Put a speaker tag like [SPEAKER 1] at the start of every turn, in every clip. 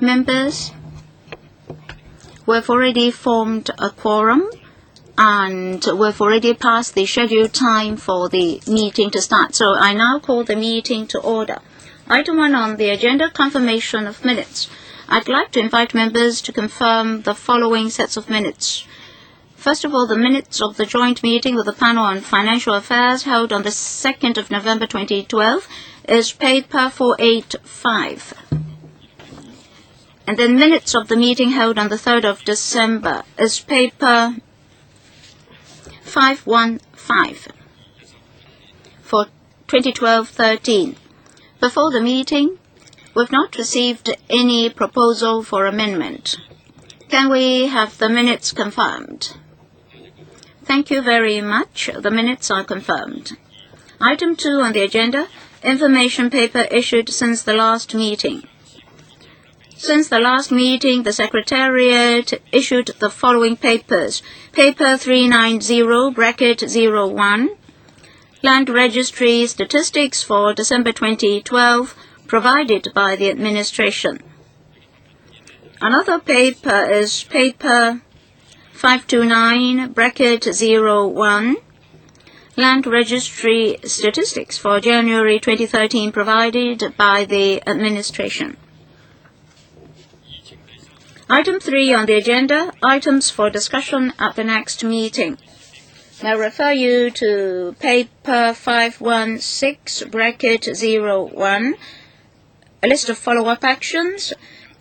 [SPEAKER 1] Members, we've already formed a quorum and we've already passed the scheduled time for the meeting to start. So I now call the meeting to order. Item 1 on the agenda, confirmation of minutes. I'd like to invite members to confirm the following sets of minutes. First of all, the minutes of the joint meeting with the panel on financial affairs held on the 2nd of November 2012 is paper 485. And then minutes of the meeting held on the 3rd of December is paper 515 for 2012-13. Before the meeting, we've not received any proposal for amendment. Can we have the minutes confirmed? Thank you very much. The minutes are confirmed. Item 2 on the agenda, information paper issued since the last meeting. Since the last meeting, the Secretariat issued the following papers. Paper 390-01, Land Registry Statistics for December 2012, provided by the administration. Another paper is paper 529-01, Land Registry Statistics for January 2013, provided by the administration. Item 3 on the agenda, items for discussion at the next meeting. I refer you to paper 516-01, a list of follow-up actions,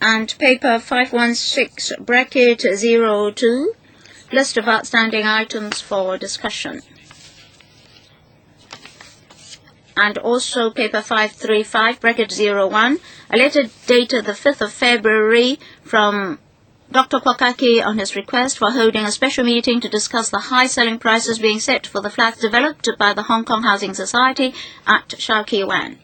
[SPEAKER 1] and paper 516-02, list of outstanding items for discussion. And also paper 535-01, a letter dated the 5th of February from Dr. Kwok-hing on his request for holding a special meeting to discuss the high selling prices being set for the flats developed by the Hong Kong Housing Society at Shau Kei Wan.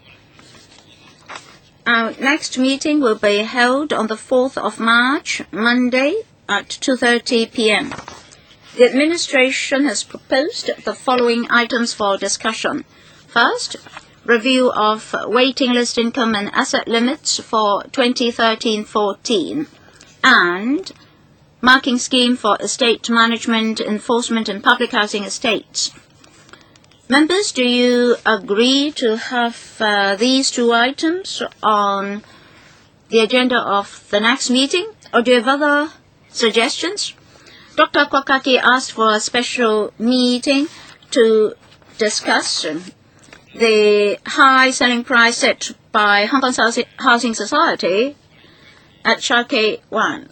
[SPEAKER 1] Our next meeting will be held on the 4th of March, Monday, at 2:30 p.m. The administration has proposed the following items for discussion. First, review of waiting list income and asset limits for 2013-14, and marking scheme for estate management, enforcement, and public housing estates. Members, do you agree to have these two items on the agenda of the next meeting, or do you have other suggestions? Dr. Kwok-hing asked for a special meeting to discuss the high selling price set by Hong Kong Housing Society at Shau Kei Wan.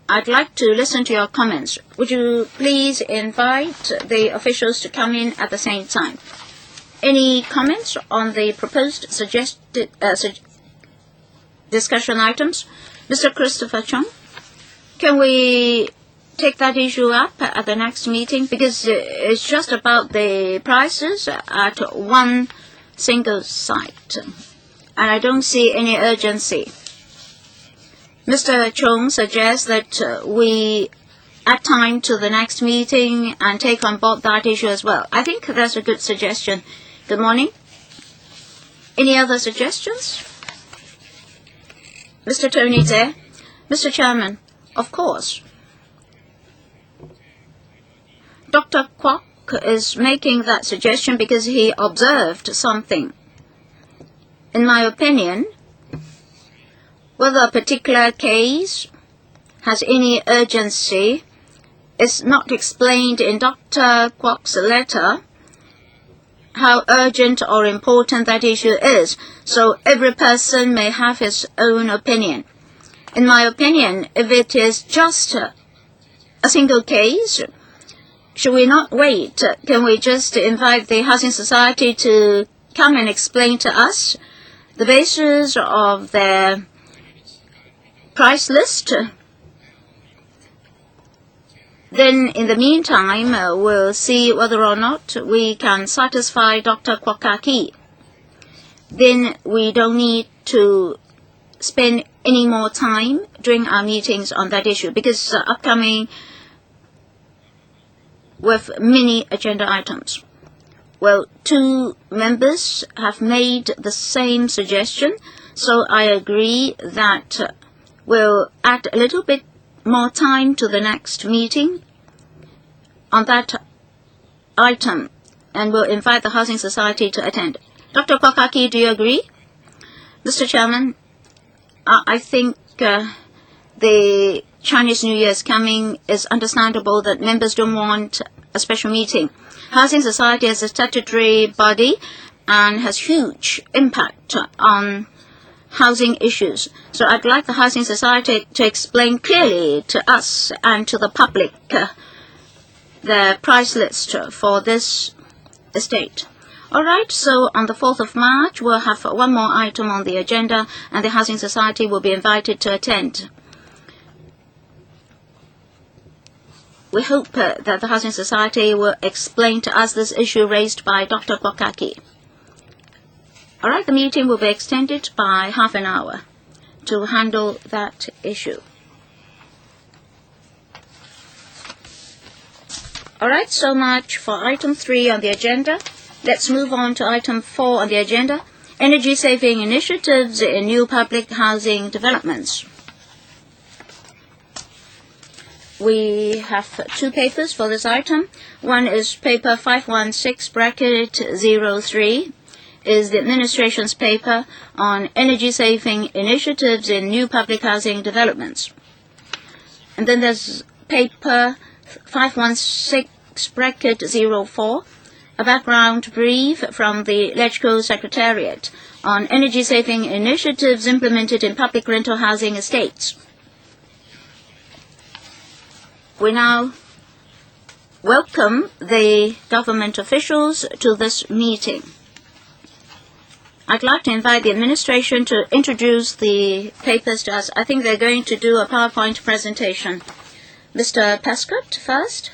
[SPEAKER 1] I'd like to listen to your comments. Would you please invite the officials to come in at the same time? Any comments on the proposed suggested discussion items? Mr. Christopher Chung, can we take that issue up at the next meeting? Because it's just about the prices at one single site, and I don't see any urgency. Mr. Chung suggests that we add time to the next meeting and take on board that issue as well. I think that's a good suggestion. Good morning. Any other suggestions? Mr. Tony there. Mr. Chairman, of course. Dr. Kwok is making that suggestion because he observed something. In my opinion, whether a particular case has any urgency is not explained in Dr. Kwok's letter, how urgent or important that issue is, so every person may have his own opinion. In my opinion, if it is just a single case, should we not wait? Can we just invite the Housing Society to come and explain to us the basis of their price list? Then, in the meantime, we'll see whether or not we can satisfy Dr. Kwok-hing. Then we don't need to spend any more time during our meetings on that issue, because upcoming with many agenda items. Well, two members have made the same suggestion, So I agree that we'll add a little bit more time to the next meeting on that item, and we'll invite the Housing Society to attend. Dr. Kwok-hing, do you agree? Mr. Chairman, I think the Chinese New Year is coming. It's understandable that members don't want a special meeting. Housing Society is a statutory body and has huge impact on housing issues. So I'd like the Housing Society to explain clearly to us and to the public the price list for this estate. All right, so on the 4th of March, we'll have one more item on the agenda, and the Housing Society will be invited to attend. We hope that the Housing Society will explain to us this issue raised by Dr. Kwok-hing. All right, the meeting will be extended by half an hour to handle that issue. All right, so much for item 3 on the agenda. Let's move on to item 4 on the agenda, energy-saving initiatives in new public housing developments. We have 2 papers for this item. One is paper 516-03, is the administration's paper on energy-saving initiatives in new public housing developments. And then there's paper 516-04, a background brief from the LegCo Secretariat on energy-saving initiatives implemented in public rental housing estates. We now welcome the government officials to this meeting. I'd like to invite the administration to introduce the papers to us. I think they're going to do a PowerPoint presentation. Mr. Prescott first.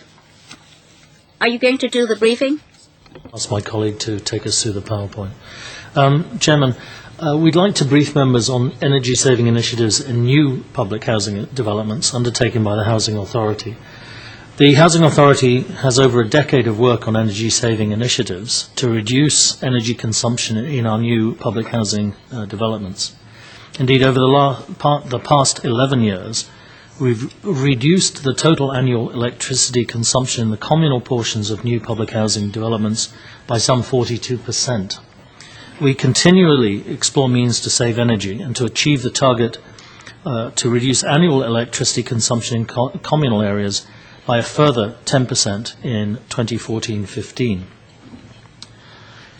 [SPEAKER 1] Are you going to do the briefing?
[SPEAKER 2] Ask my colleague to take us through the PowerPoint. Chairman, we'd like to brief members on energy-saving initiatives in new public housing developments undertaken by the Housing Authority. The Housing Authority has over a decade of work on energy-saving initiatives to reduce energy consumption in our new public housing developments. Indeed, over the past 11 years, we've reduced the total annual electricity consumption in the communal portions of new public housing developments by some 42%. We continually explore means to save energy and to achieve the target to reduce annual electricity consumption in communal areas by a further 10% in 2014-15.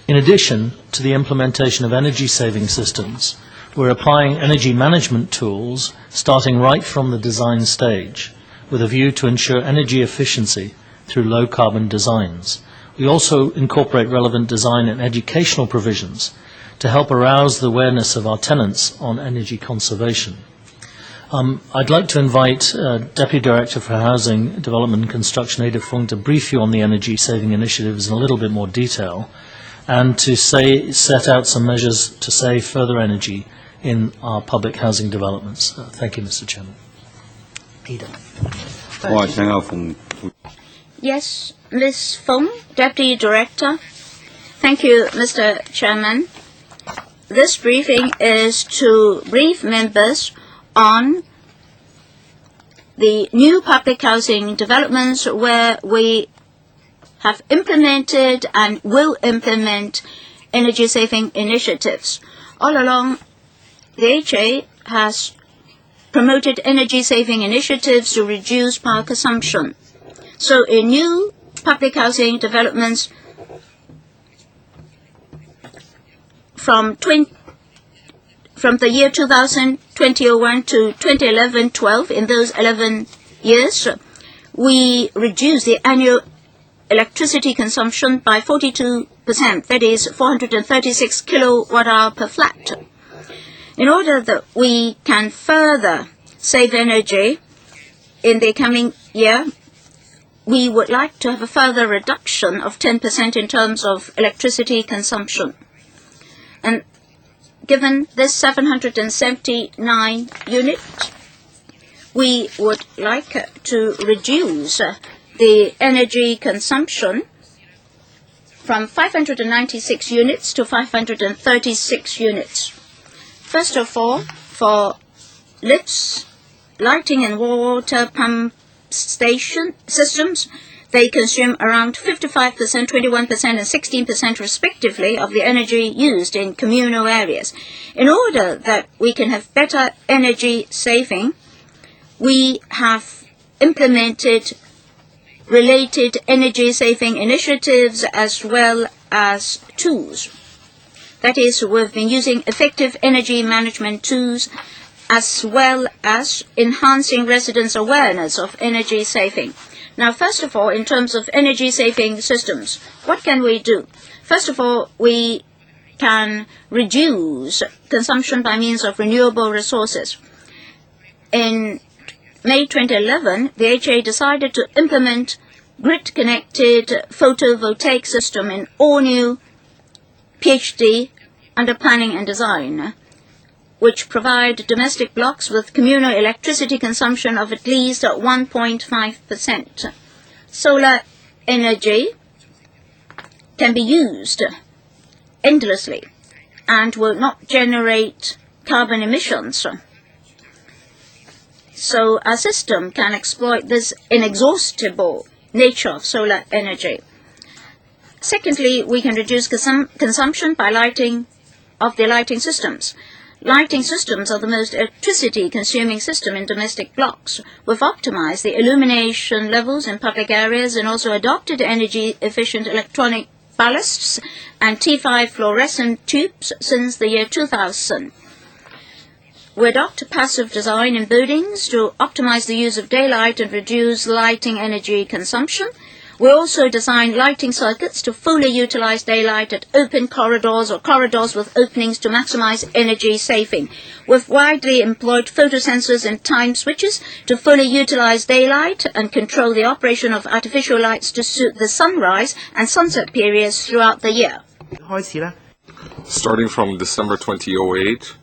[SPEAKER 2] In addition to the implementation of energy-saving systems, we're applying energy management tools starting right from the design stage with a view to ensure energy efficiency through low-carbon designs. We also incorporate relevant design and educational provisions to help arouse the awareness of our tenants on energy conservation. I'd like to invite Deputy Director for Housing Development and Construction, Ada Fung, to brief you on the energy-saving initiatives in a little bit more detail and to set out some measures to save further energy in our public housing developments. Thank you, Mr. Chairman. Ada.
[SPEAKER 1] Yes, Ms. Fung, Deputy Director. Thank you, Mr. Chairman. This briefing is to brief members on the new public housing developments where we have implemented and will implement energy-saving initiatives. All along, the HA has promoted energy-saving initiatives to reduce power consumption. So in new public housing developments, from the year 2000, 2001 to 2011-12, in those 11 years, we reduced the annual electricity consumption by 42%, that is 436 kilowatt-hour per flat. In order that we can further save energy in the coming year, we would like to have a further reduction of 10% in terms of electricity consumption. And given this 779 units, we would like to reduce the energy consumption from 596 units to 536 units. First of all, for lifts, lighting and water pump station systems, they consume around 55%, 21% and 16% respectively of the energy used in communal areas. In order that we can have better energy saving, we have implemented related energy saving initiatives as well as tools. That is, we've been using effective energy management tools as well as enhancing residents' awareness of energy saving. Now, first of all, in terms of energy-saving systems, what can we do? First of all, we can reduce consumption by means of renewable resources. In May 2011, the HA decided to implement grid-connected photovoltaic system in all new PhD under planning and design, which provide domestic blocks with communal electricity consumption of at least 1.5%. Solar energy can be used endlessly and will not generate carbon emissions. So our system can exploit this inexhaustible nature of solar energy. Secondly, we can reduce consumption by lighting systems. Lighting systems are the most electricity-consuming system in domestic blocks. We've optimized the illumination levels in public areas and also adopted energy-efficient electronic ballasts and T5 fluorescent tubes since the year 2000. We adopt passive design in buildings to optimize the use of daylight and reduce lighting energy consumption. We also design lighting circuits to fully utilize daylight at open corridors or corridors with openings to maximize energy saving. We've widely employed photosensors and time switches to fully utilize daylight and control the operation of artificial lights to suit the sunrise and sunset periods throughout the year.
[SPEAKER 3] Starting from December 2008,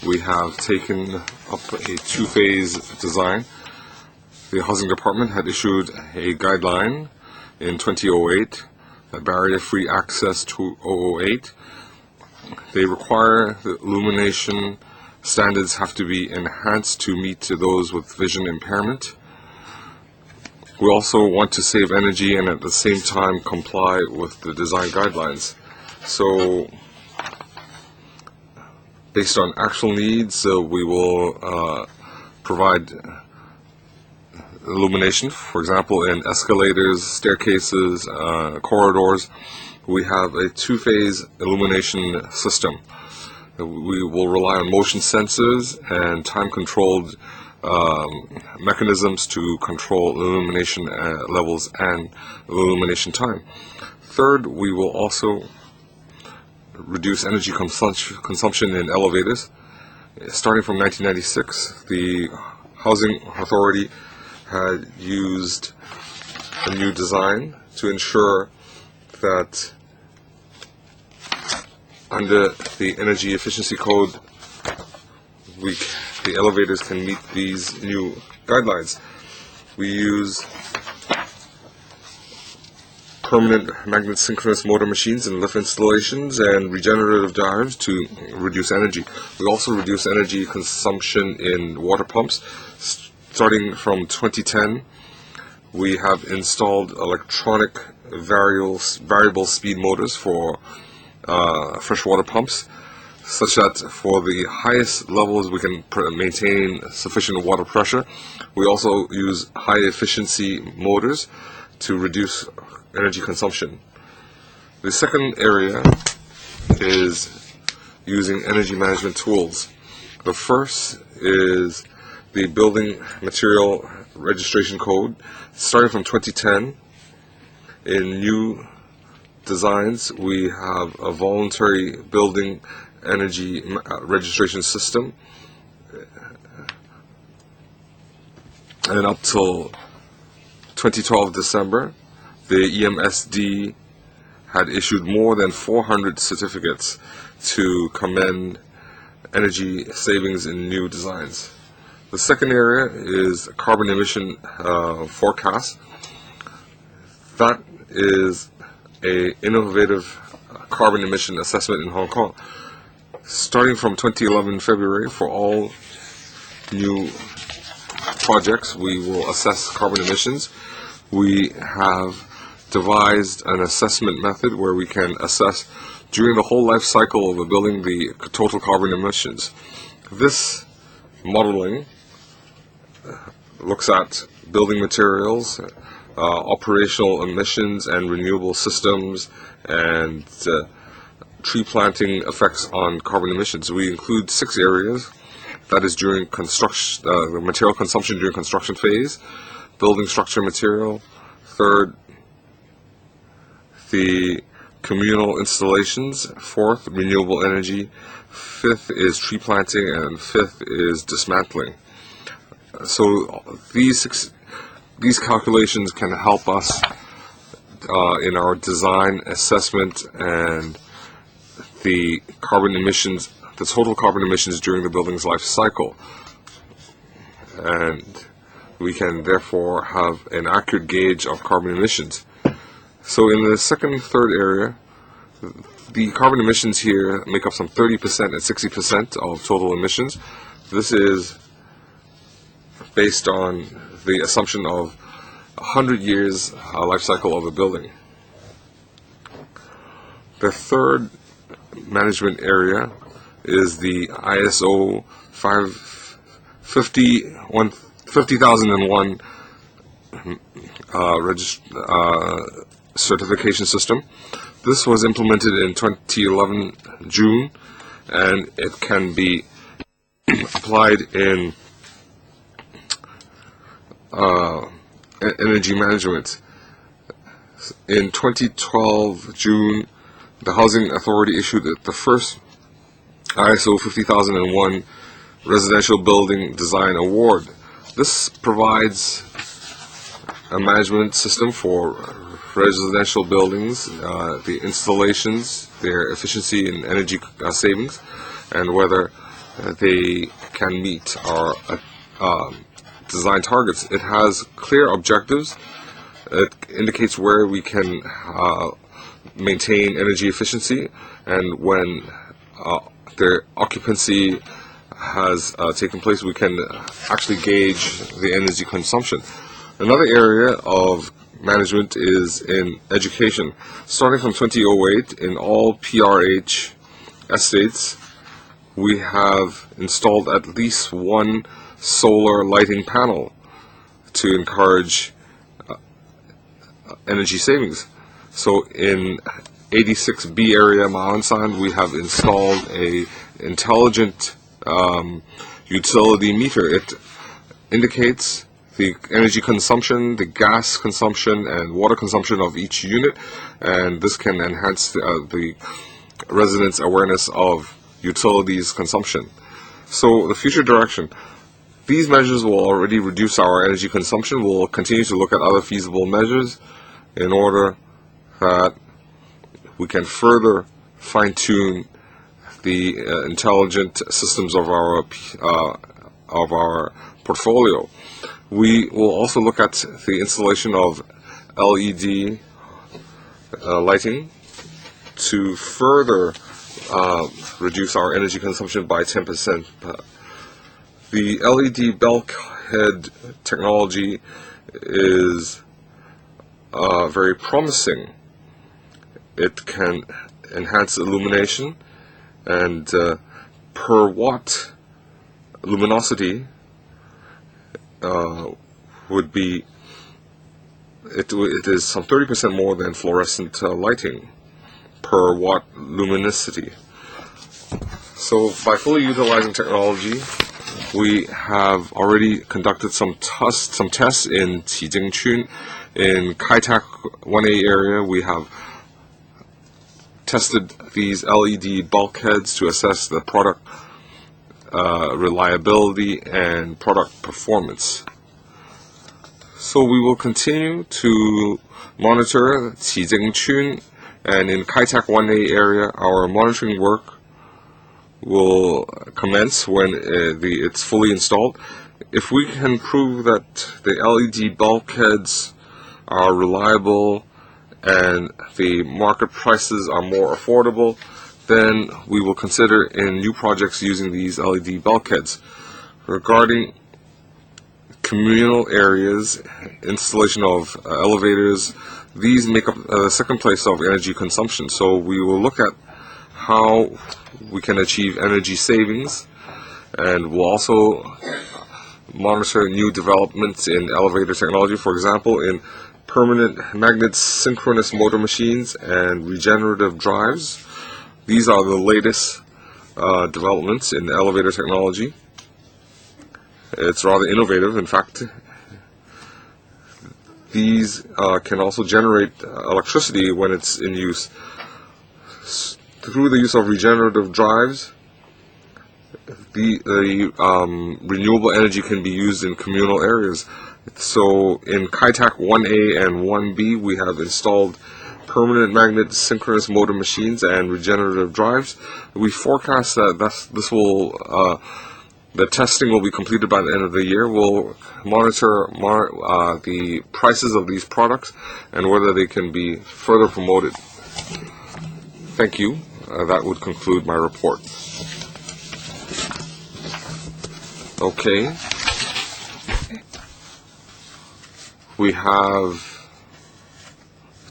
[SPEAKER 3] we have taken up a two-phase design. The Housing Department had issued a guideline in 2008, barrier-free access to 008. They require the illumination standards have to be enhanced to meet those with vision impairment. We also want to save energy and at the same time comply with the design guidelines. So, based on actual needs, we will provide illumination. For example, in escalators, staircases, corridors, we have a two-phase illumination system. We will rely on motion sensors and time-controlled mechanisms to control illumination levels and illumination time. Third, we will also reduce energy consumption in elevators. Starting from 1996, the Housing Authority had used a new design to ensure that under the Energy Efficiency Code, the elevators can meet these new guidelines. We use permanent magnet synchronous motor machines in lift installations and regenerative drives to reduce energy. We also reduce energy consumption in water pumps. Starting from 2010, we have installed electronic variable speed motors for freshwater pumps, such that for the highest levels we can maintain sufficient water pressure. We also use high efficiency motors to reduce energy consumption. The second area is using energy management tools. The first is the Building Material Registration Code. Starting from 2010, in new designs, we have a voluntary building energy registration system. And up till 2012 December, the EMSD had issued more than 400 certificates to commend energy savings in new designs. The second area is carbon emission forecast. That is an innovative carbon emission assessment in Hong Kong. Starting from 2011 February, for all new projects, we will assess carbon emissions. We have devised an assessment method where we can assess during the whole life cycle of a building the total carbon emissions. This modeling looks at building materials, operational emissions and renewable systems, and tree planting effects on carbon emissions. We include 6 areas. That is during construction, the material consumption during construction phase, building structure material. Third, the communal installations. Fourth, renewable energy. Fifth is tree planting, and fifth is dismantling. So these calculations can help us in our design assessment and the carbon emissions, the total carbon emissions during the building's life cycle. And we can therefore have an accurate gauge of carbon emissions. So in the second and third area, the carbon emissions here make up some 30% and 60% of total emissions. This is based on the assumption of 100 years life cycle of a building. The third management area is the ISO 50001 certification system. This was implemented in 2011 June, and it can be applied in energy management. In 2012 June, the Housing Authority issued the first ISO 50001 Residential Building Design Award. This provides a management system for residential buildings, the installations, their efficiency and energy savings, and whether they can meet our design targets. It has clear objectives. It indicates where we can maintain energy efficiency, and when the occupancy has taken place, we can actually gauge the energy consumption. Another area of management is in education. Starting from 2008, in all PRH estates, we have installed at least one solar lighting panel to encourage energy savings. So in 86B area, Maonsan, we have installed a intelligent utility meter. It indicates the energy consumption, the gas consumption, and water consumption of each unit, and this can enhance the residents' awareness of utilities consumption. So the future direction. These measures will already reduce our energy consumption. We'll continue to look at other feasible measures in order that we can further fine-tune the intelligent systems of our portfolio. We will also look at the installation of LED lighting to further reduce our energy consumption by 10%. The LED bulkhead technology is very promising. It can enhance illumination, and per watt luminosity would be, it is some 30% more than fluorescent lighting per watt luminosity. So by fully utilizing technology, we have already conducted some tests in Qijingchun. In Kai-Tak 1A area, we have tested these LED bulkheads to assess the product reliability and product performance. So we will continue to monitor Qijingchun, and in Kai-Tak 1A area, our monitoring work will commence when it's fully installed. If we can prove that the LED bulkheads are reliable and the market prices are more affordable, then we will consider in new projects using these LED bulkheads. Regarding communal areas, installation of elevators, these make up the second place of energy consumption. So we will look at how we can achieve energy savings, and we'll also monitor new developments in elevator technology, for example, in permanent magnet synchronous motor machines and regenerative drives. These are the latest developments in elevator technology. It's rather innovative. In fact, these can also generate electricity when it's in use. Through the use of regenerative drives, the renewable energy can be used in communal areas. So in Kai-Tak 1A and 1B, we have installed permanent magnet synchronous motor machines and regenerative drives. We forecast that the testing will be completed by the end of the year. We'll monitor the prices of these products and whether they can be further promoted. Thank you. That would conclude my report. Okay. We have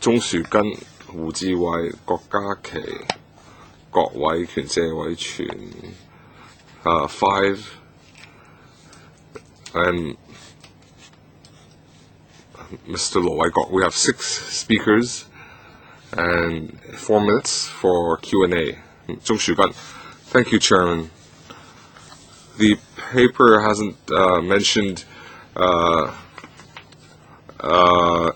[SPEAKER 3] 鍾樹根、胡志偉、郭家麒、郭偉權、謝偉全 5, and Mr. Lo Wai-kok. We have 6 speakers and 4 minutes for Q&A. 鍾樹根. Thank you, Chairman. The paper hasn't mentioned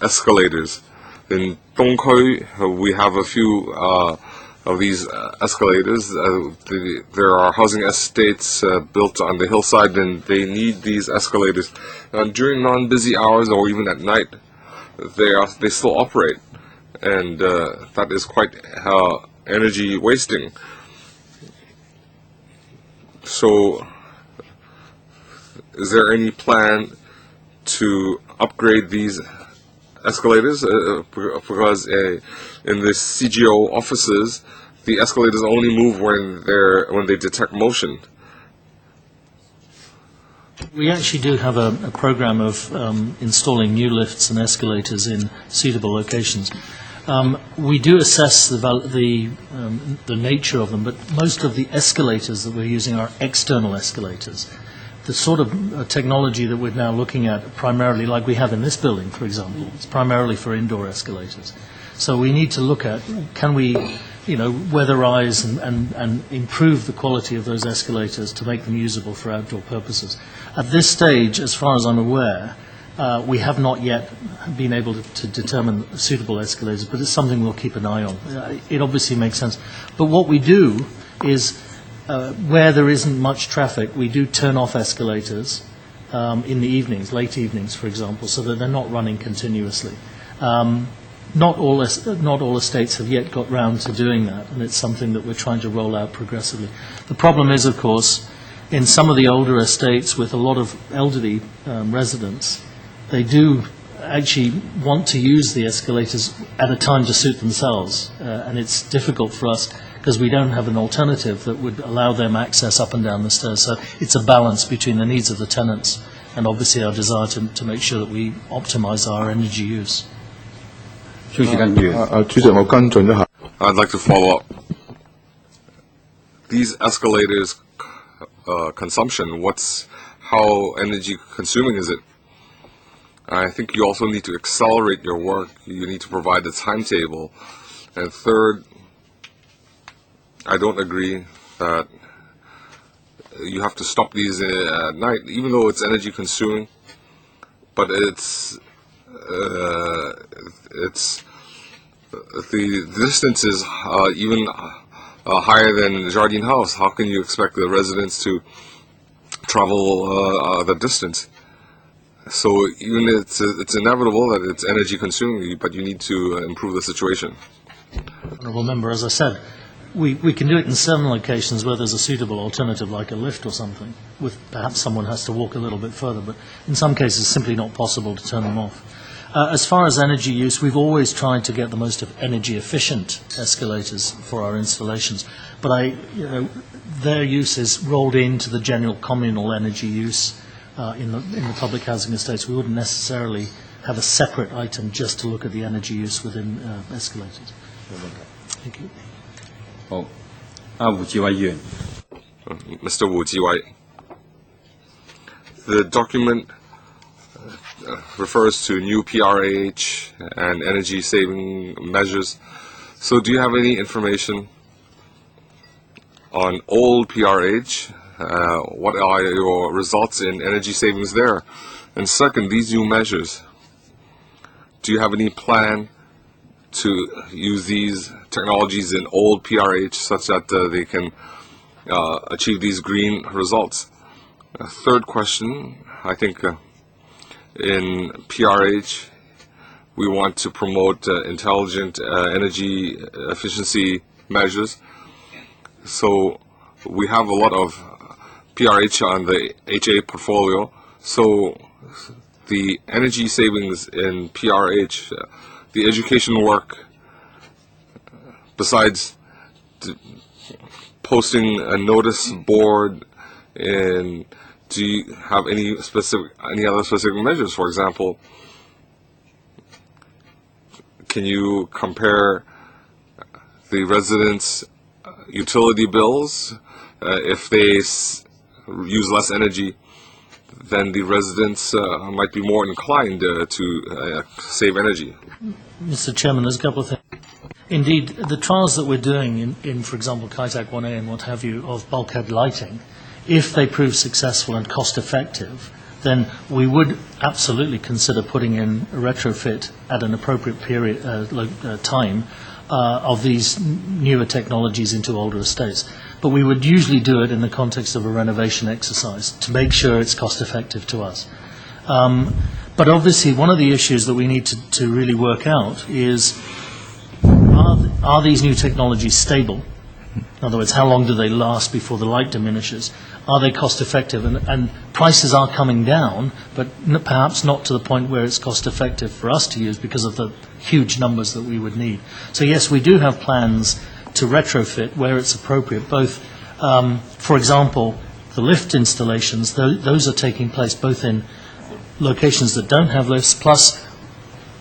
[SPEAKER 3] escalators. In Donghui, we have a few of these escalators. There are housing estates built on the hillside, and they need these escalators. During non-busy hours or even at night, they still operate, and that is quite energy wasting. So, is there any plan to upgrade these escalators? Because in the CGO offices, the escalators only move when they detect motion.
[SPEAKER 2] We actually do have a program of installing new lifts and escalators in suitable locations. We do assess the nature of them, but most of the escalators that we're using are external escalators. The sort of technology that we're now looking at, primarily like we have in this building, for example, it's primarily for indoor escalators. So we need to look at, can we, weatherize and improve the quality of those escalators to make them usable for outdoor purposes. At this stage, as far as I'm aware, we have not yet been able to determine suitable escalators, but it's something we'll keep an eye on. It obviously makes sense. But what we do is, where there isn't much traffic, we do turn off escalators in the evenings, late evenings, for example, so that they're not running continuously. Not all estates have yet got round to doing that, and it's something that we're trying to roll out progressively. The problem is, of course, in some of the older estates with a lot of elderly residents, they do actually want to use the escalators at a time to suit themselves, and it's difficult for us because we don't have an alternative that would allow them access up and down the stairs. So it's a balance between the needs of the tenants and obviously our desire to make sure that we optimize our energy use.
[SPEAKER 3] I'd like to follow up. These escalators consumption, how energy consuming is it? I think you also need to accelerate your work. You need to provide a timetable. And third, I don't agree that you have to stop these at night, even though it's energy consuming. But the distance is even higher than Jardine House. How can you expect the residents to travel the distance? So even it's inevitable that it's energy consuming, but you need to improve the situation.
[SPEAKER 2] Honourable Member, as I said, we can do it in certain locations where there's a suitable alternative, like a lift or something, with perhaps someone has to walk a little bit further, but in some cases it's simply not possible to turn them off. As far as energy use, we've always tried to get the most energy efficient escalators for our installations, but their use is rolled into the general communal energy use in the public housing estates. We wouldn't necessarily have a separate item just to look at the energy use within escalators. Thank you.
[SPEAKER 3] Mr. Wu Jiwai. The document refers to new PRH and energy saving measures. So do you have any information on old PRH? What are your results in energy savings there? And second, these new measures, do you have any plan to use these technologies in old PRH such that they can achieve these green results? Third question, I think in PRH we want to promote intelligent energy efficiency measures. So we have a lot of PRH on the HA portfolio. So the energy savings in PRH, the education work, besides posting a notice board, and do you have any other specific measures? For example, can you compare the residents' utility bills? If they use less energy, then the residents might be more inclined to save energy.
[SPEAKER 2] Mr. Chairman, there's a couple of things. Indeed, the trials that we're doing in for example, Kaitak 1A and what have you, of bulkhead lighting, if they prove successful and cost-effective, then we would absolutely consider putting in a retrofit at an appropriate period, time of these newer technologies into older estates. But we would usually do it in the context of a renovation exercise to make sure it's cost-effective to us. But obviously, one of the issues that we need to really work out is, are these new technologies stable? In other words, how long do they last before the light diminishes? Are they cost-effective? And prices are coming down, but perhaps not to the point where it's cost-effective for us to use because of the huge numbers that we would need. So yes, we do have plans to retrofit where it's appropriate, both, for example, the lift installations, those are taking place both in locations that don't have lifts, plus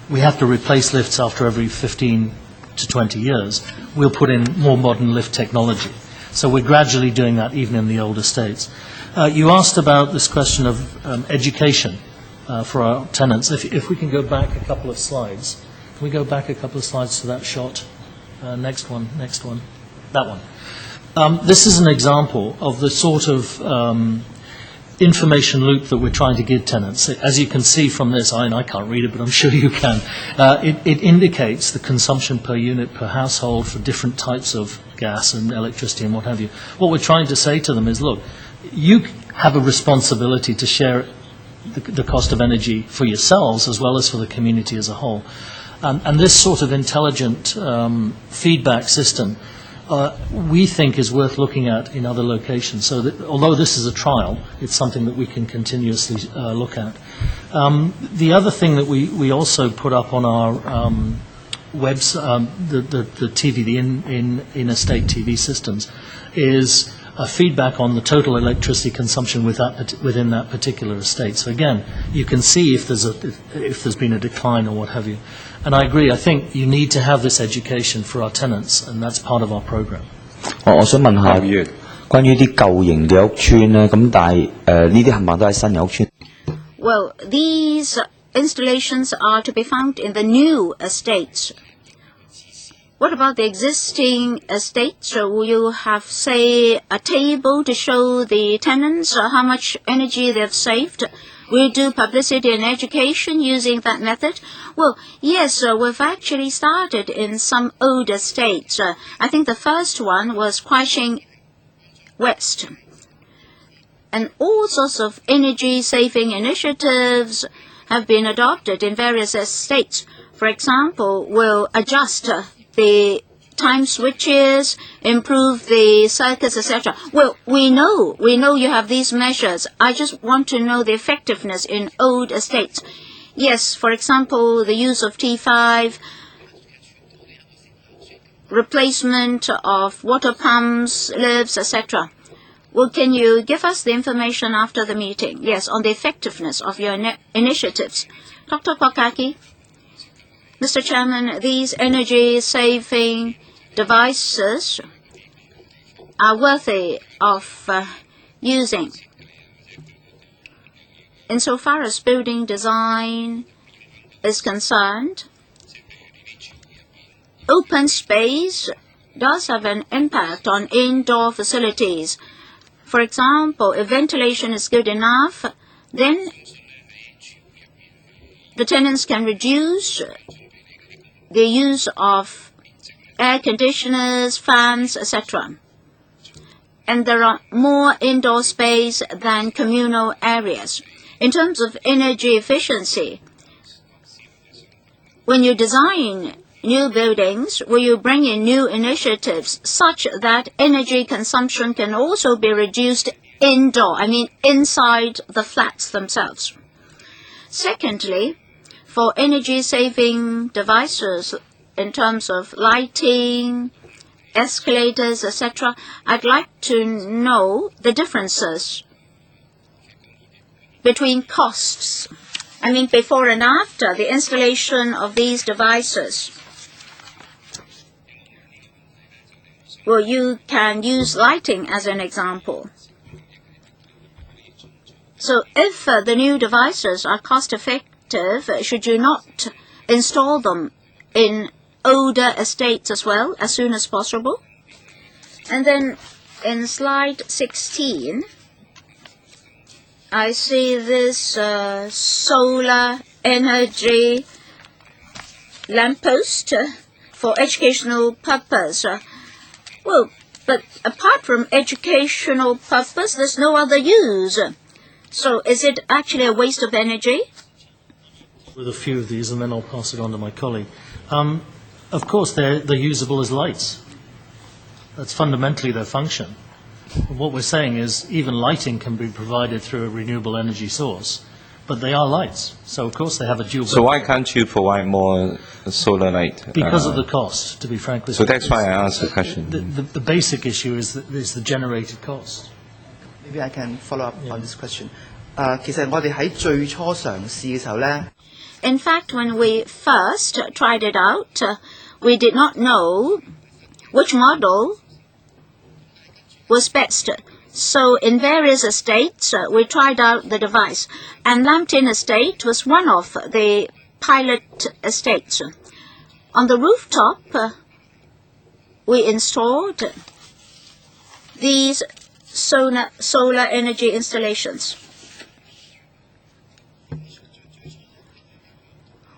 [SPEAKER 2] we have to replace lifts after every 15 to 20 years. We'll put in more modern lift technology. So we're gradually doing that even in the older estates. You asked about this question of education for our tenants. If we can go back a couple of slides. Can we go back a couple of slides to that shot? Next one, that one. This is an example of the sort of information loop that we're trying to give tenants. As you can see from this, I can't read it, but I'm sure you can. It indicates the consumption per unit per household for different types of gas and electricity and what have you. What we're trying to say to them is, look, you have a responsibility to share the cost of energy for yourselves as well as for the community as a whole. And this sort of intelligent feedback system we think is worth looking at in other locations. So that, although this is a trial, it's something that we can continuously look at. The other thing that we also put up on our the TV, the in-estate TV systems, is feedback on the total electricity consumption within that particular estate. So again, you can see if there's been a decline or what have you. And I agree, I think you need to have this education for our tenants, and that's part of our program.
[SPEAKER 4] 我想問下關於啲舊型嘅屋邨咧，咁但係呢啲冚唪唥都係新嘅屋邨。
[SPEAKER 1] Well, these installations are to be found in the new estates. What about the existing estates? Will you have, say, a table to show the tenants how much energy they've saved? Will you do publicity and education using that method? Well, yes, we've actually started in some old estates. I think the first one was Kwok-hing West. And all sorts of energy-saving initiatives have been adopted in various estates. For example, we'll adjust the time switches, improve the circuits, etc. Well, we know you have these measures. I just want to know the effectiveness in old estates. Yes, for example, the use of T5. replacement of water pumps, lifts, etc. Well, can you give us the information after the meeting? Yes, on the effectiveness of your initiatives. Dr. Kwok-hing. Mr. Chairman, these energy-saving devices are worthy of using. Insofar as building design is concerned, open space does have an impact on indoor facilities. For example, if ventilation is good enough, then the tenants can reduce the use of air conditioners, fans, etc. And there are more indoor space than communal areas. In terms of energy efficiency, when you design new buildings, will you bring in new initiatives such that energy consumption can also be reduced inside the flats themselves? Secondly, for energy-saving devices in terms of lighting, escalators, etc., I'd like to know the differences between costs. Before and after the installation of these devices. Well, you can use lighting as an example. So if the new devices are cost-effective, should you not install them in older estates as well, as soon as possible? And then in slide 16, I see this solar energy lamppost for educational purpose. Well, but apart from educational purpose, there's no other use. So is it actually a waste of energy?
[SPEAKER 2] With a few of these, and then I'll pass it on to my colleague. Of course, they're usable as lights. That's fundamentally their function. What we're saying is even lighting can be provided through a renewable energy source, but they are lights. So, of course, they have a dual
[SPEAKER 5] So why can't you provide more solar light?
[SPEAKER 2] Because of the cost, to be frank with you.
[SPEAKER 5] So that's why I asked the question.
[SPEAKER 2] The basic issue is the generated cost.
[SPEAKER 6] Maybe I can follow up on this question. 其實我哋喺最初嘗試嘅時候呢
[SPEAKER 1] In fact, when we first tried it out, we did not know which model was best. So in various estates, we tried out the device. And Lambton Estate was one of the pilot estates. On the rooftop, we installed these solar energy installations.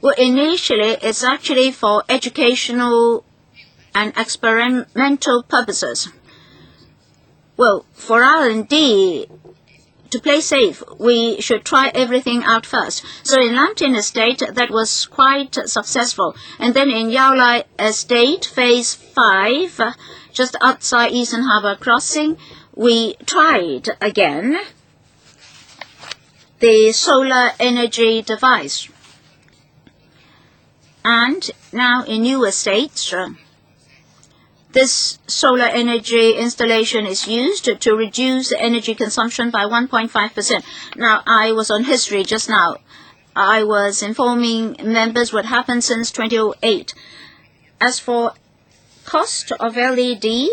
[SPEAKER 1] Well, initially, it's actually for educational and experimental purposes. Well, for R&D, to play safe, we should try everything out first. So in Lambton Estate, that was quite successful. And then in Yaolai Estate, Phase 5, just outside Eastern Harbour Crossing, we tried again the solar energy device. And now in new estates, this solar energy installation is used to reduce energy consumption by 1.5%. Now, I was on history just now. I was informing members what happened since 2008. As for cost of LED,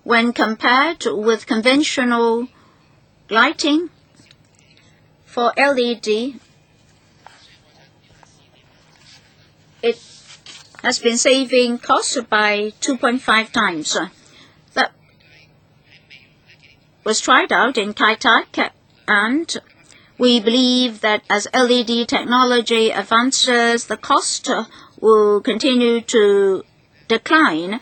[SPEAKER 1] when compared with conventional lighting, for LED, it has been saving costs by 2.5 times. That was tried out in Kai Tak, and we believe that as LED technology advances, the cost will continue to decline,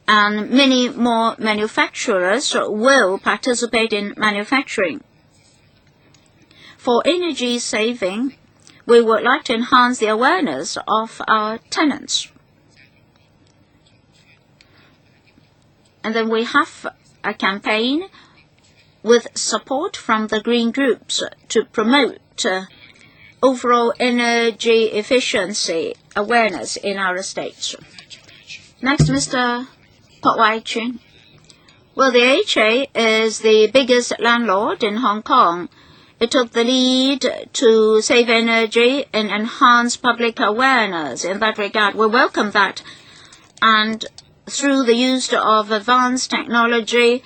[SPEAKER 1] and many more manufacturers will participate in manufacturing. For energy saving, we would like to enhance the awareness of our tenants. And then we have a campaign with support from the green groups to promote overall energy efficiency awareness in our estates. Next, Mr. Kwok-hing. Well, the HA is the biggest landlord in Hong Kong. It took the lead to save energy and enhance public awareness in that regard. We welcome that. And through the use of advanced technology,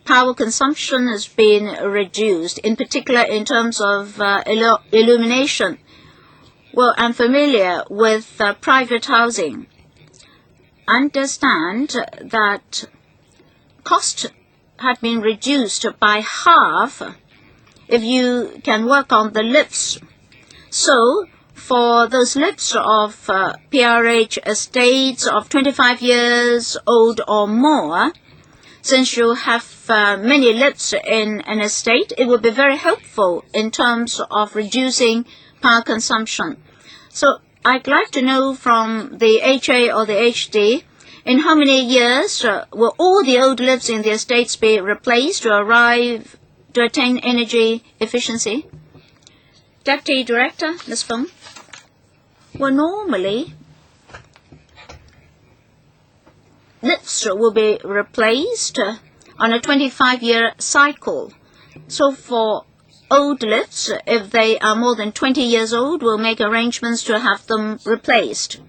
[SPEAKER 1] power consumption has been reduced, in particular in terms of illumination. Well, I'm familiar with private housing. Understand that cost had been reduced by half if you can work on the lifts. So, for those lifts of PRH estates of 25 years old or more, since you have many lifts in an estate, it would be very helpful in terms of reducing power consumption. So I'd like to know from the HA or the HD, in how many years will all the old lifts in the estates be replaced to attain energy efficiency? Deputy Director, Ms. Feng. Well, normally, lifts will be replaced on a 25-year cycle. So for old lifts, if they are more than 20 years old, we'll make arrangements to have them replaced.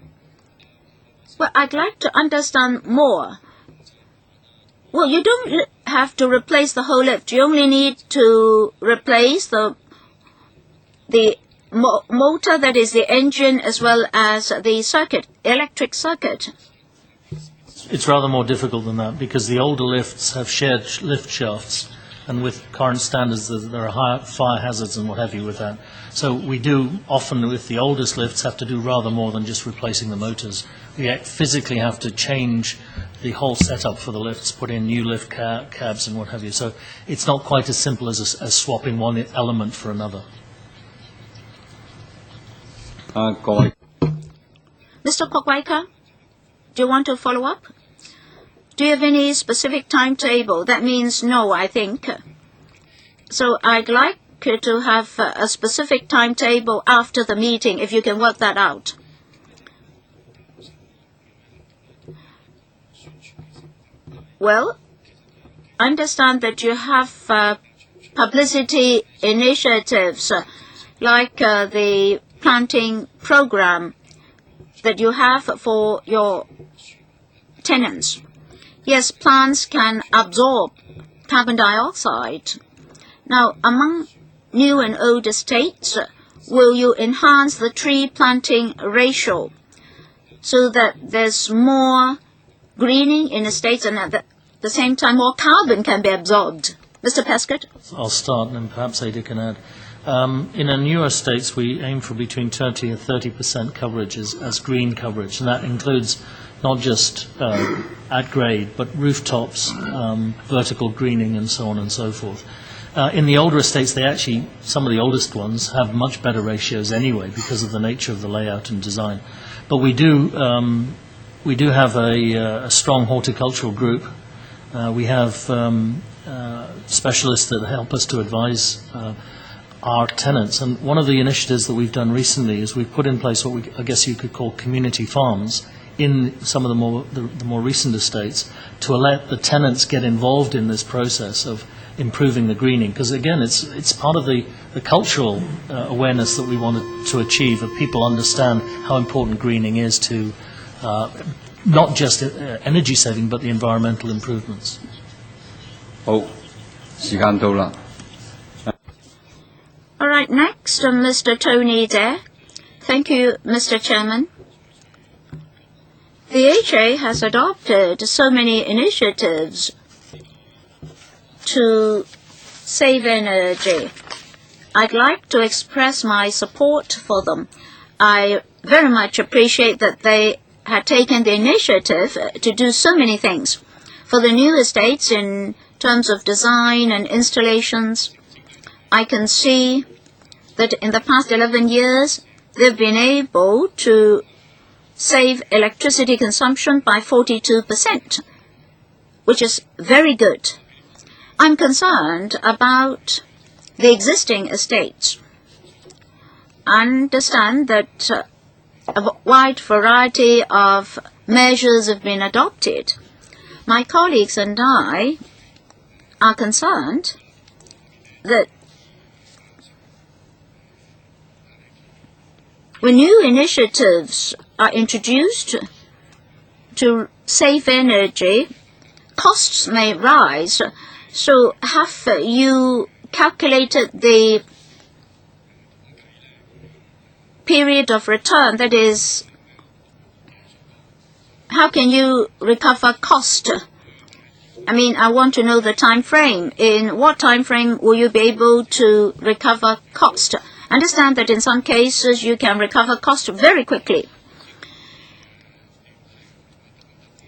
[SPEAKER 1] Well, I'd like to understand more. Well, you don't have to replace the whole lift. You only need to replace the motor, that is the engine, as well as the circuit, electric circuit.
[SPEAKER 2] It's rather more difficult than that because the older lifts have shared lift shafts, and with current standards there are higher fire hazards and what have you with that. So we do often with the oldest lifts have to do rather more than just replacing the motors. We physically have to change the whole setup for the lifts, put in new lift cabs and what have you. So it's not quite as simple as swapping one element for another.
[SPEAKER 1] Mr. Kwok-hing, do you want to follow up? Do you have any specific timetable? That means no, I think. So I'd like to have a specific timetable after the meeting, if you can work that out. Well, I understand that you have publicity initiatives like the planting program that you have for your tenants. Yes, plants can absorb carbon dioxide. Now, among new and old estates, will you enhance the tree planting ratio so that there's more greening in estates and at the same time more carbon can be absorbed? Mr. Pescott?
[SPEAKER 2] I'll start and then perhaps Ada can add. In our newer estates, we aim for between 20 and 30% coverage as green coverage, and that includes not just at grade, but rooftops, vertical greening, and so on and so forth. In the older estates, some of the oldest ones have much better ratios anyway because of the nature of the layout and design. But we do have a strong horticultural group. We have specialists that help us to advise our tenants. And one of the initiatives that we've done recently is we've put in place what I guess you could call community farms in some of the more recent estates to let the tenants get involved in this process of improving the greening. Because again, it's part of the cultural awareness that we wanted to achieve, of people understand how important greening is to not just energy saving, but the environmental improvements.
[SPEAKER 7] 好，時間到啦。
[SPEAKER 1] All right, next, Mr. Tony Dare. Thank you, Mr. Chairman. The HA has adopted so many initiatives to save energy. I'd like to express my support for them. I very much appreciate that they had taken the initiative to do so many things. For the new estates, in terms of design and installations, I can see that in the past 11 years, they've been able to save electricity consumption by 42%, which is very good. I'm concerned about the existing estates. I understand that a wide variety of measures have been adopted. My colleagues and I are concerned that when new initiatives are introduced to save energy, costs may rise. So have you calculated the period of return? That is, how can you recover cost? I mean, I want to know the time frame. In what time frame will you be able to recover cost? Understand that in some cases you can recover cost very quickly.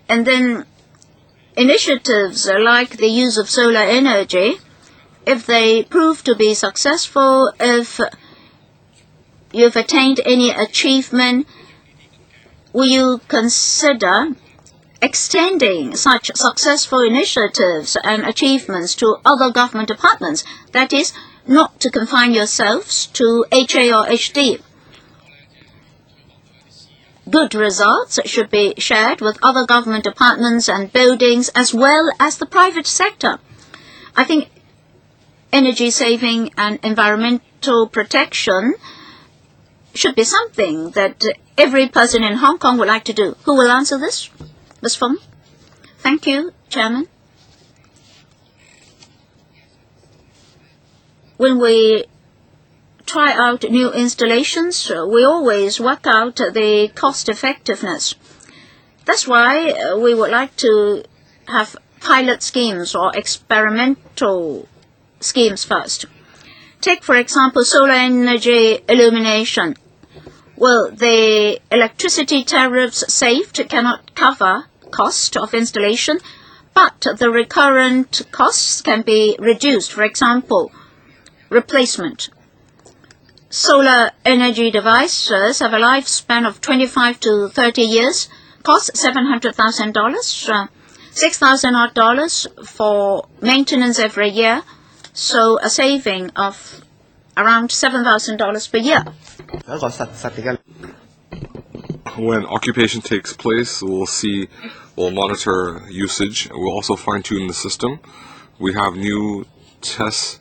[SPEAKER 1] And then initiatives like the use of solar energy, if they prove to be successful, if you've attained any achievement, will you consider extending such successful initiatives and achievements to other government departments? That is, not to confine yourselves to HA or HD. Good results should be shared with other government departments and buildings as well as the private sector. I think energy saving and environmental protection should be something that every person in Hong Kong would like to do. Who will answer this? Ms. Fong? Thank you, Chairman. When we try out new installations, we always work out the cost effectiveness. That's why we would like to have pilot schemes or experimental schemes first. Take, for example, solar energy illumination. Well, the electricity tariffs saved cannot cover cost of installation, but the recurrent costs can be reduced. For example, replacement. Solar energy devices have a lifespan of 25 to 30 years, cost $700,000, $6,000 odd for maintenance every year, so a saving of around $7,000 per year.
[SPEAKER 3] When occupation takes place, we'll monitor usage. We'll also fine-tune the system. We have new tests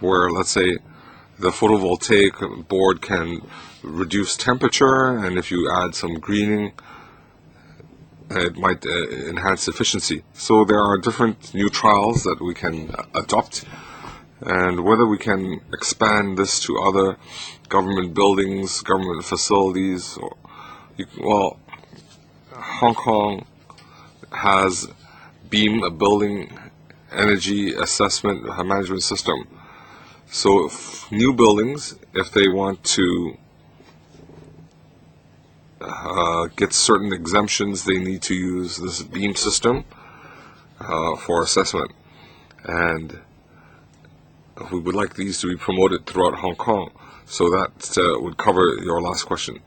[SPEAKER 3] where, let's say, the photovoltaic board can reduce temperature, and if you add some greening, it might enhance efficiency. So there are different new trials that we can adopt, and whether we can expand this to other government buildings, government facilities, well, Hong Kong has BEAM, a building energy assessment management system. So if new buildings, if they want to get certain exemptions, they need to use this BEAM system for assessment. And we would like these to be promoted throughout Hong Kong. So that would cover your last question.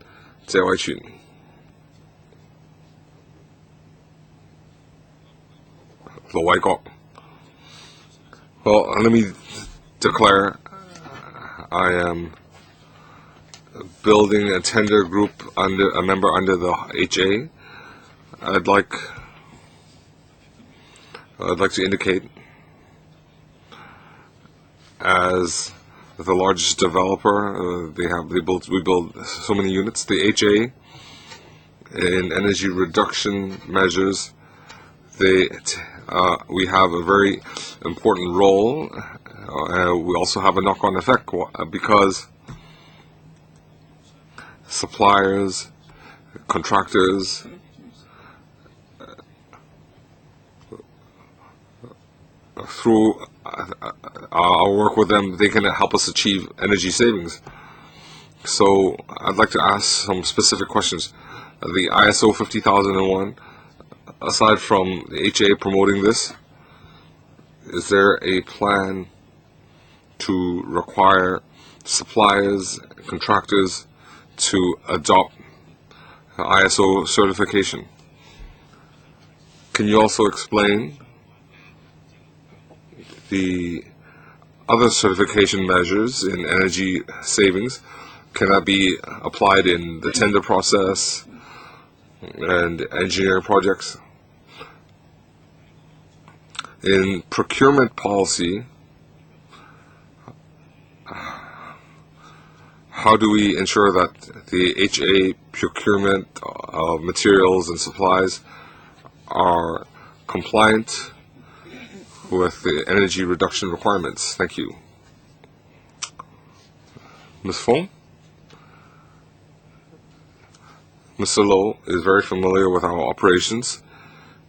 [SPEAKER 3] Well, let me declare I am building a tender group under a member under the HA. I'd like to indicate, as the largest developer, we build so many units. The HA in energy reduction measures, we have a very important role. We also have a knock-on effect because suppliers, contractors, through our work with them, they can help us achieve energy savings. So I'd like to ask some specific questions. The ISO 50001, aside from the HA promoting this, is there a plan to require suppliers, contractors to adopt ISO certification? Can you also explain the other certification measures in energy savings can that be applied in the tender process and engineering projects? In procurement policy, how do we ensure that the HA procurement of materials and supplies are compliant with the energy reduction requirements? Thank you. Ms. Fong? Mr. Low is very familiar with our operations.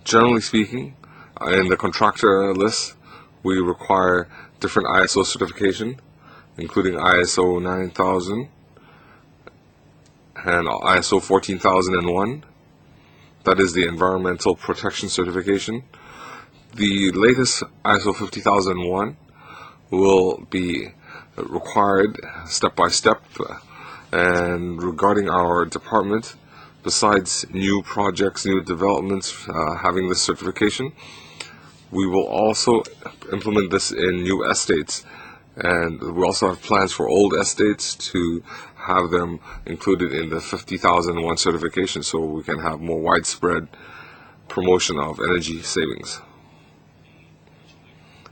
[SPEAKER 3] Generally speaking, in the contractor list, we require different ISO certification, including ISO 9000 and ISO 14001. That is the environmental protection certification. The latest ISO 50001 will be required step by step, and regarding our department, besides new projects, new developments having this certification, we will also implement this in new estates, and we also have plans for old estates to have them included in the 50001 certification, so we can have more widespread promotion of energy savings.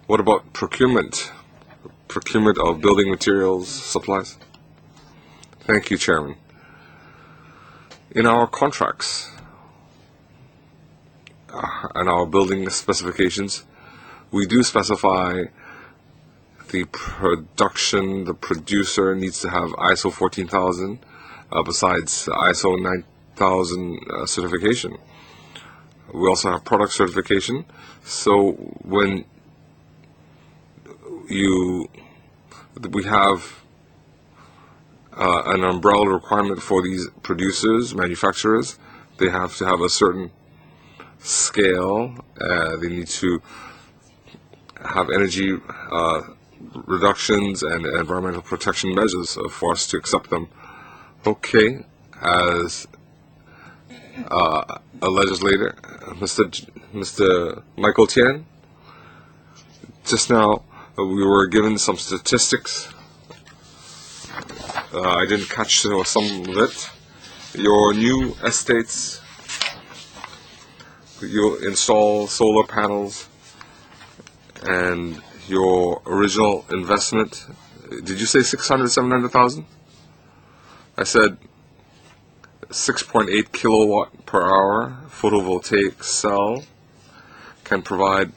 [SPEAKER 3] What about procurement? Procurement of building materials, supplies? Thank you, Chairman. In our contracts and our building specifications, we do specify the producer needs to have ISO 14000 besides ISO 9000 certification. We also have product certification. So when we have an umbrella requirement for these producers, manufacturers. They have to have a certain scale. They need to have energy reductions and environmental protection measures for us to accept them. Okay, as a legislator, Mr. Michael Tian, just now we were given some statistics. I didn't catch some of it. Your new estates, you install solar panels, and your original investment, did you say 700,000? I said 6.8 kilowatt per hour photovoltaic cell can provide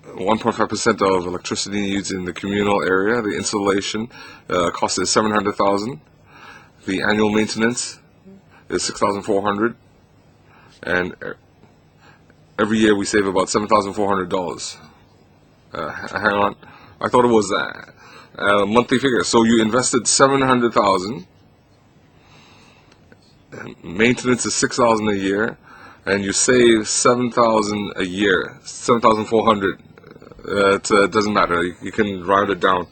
[SPEAKER 3] 1.5% of electricity needs in the communal area. The installation cost is 700,000. The annual maintenance is 6,400, and every year we save about $7,400. Hang on, I thought it was a monthly figure. So you invested 700,000. Maintenance is 6,000 a year, and you save 7,000 a year, 7,400. It doesn't matter. You can round it down,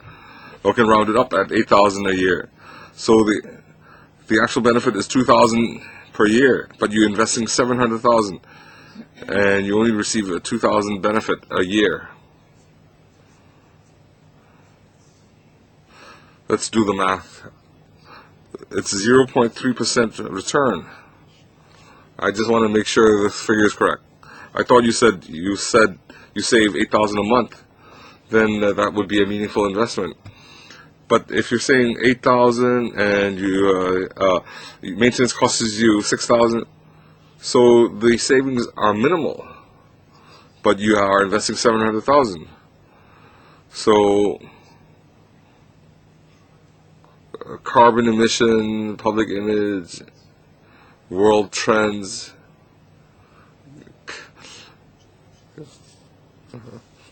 [SPEAKER 3] or you can round it up at 8,000 a year. So the actual benefit is 2,000 per year, but you're investing 700,000, and you only receive a 2,000 benefit a year. Let's do the math. It's 0.3% return. I just want to make sure this figure is correct. I thought you said you save 8,000 a month. Then that would be a meaningful investment. But if you're saying 8,000 and maintenance costs you 6,000, so the savings are minimal, but you are investing 700,000. So carbon emission, public image, world trends,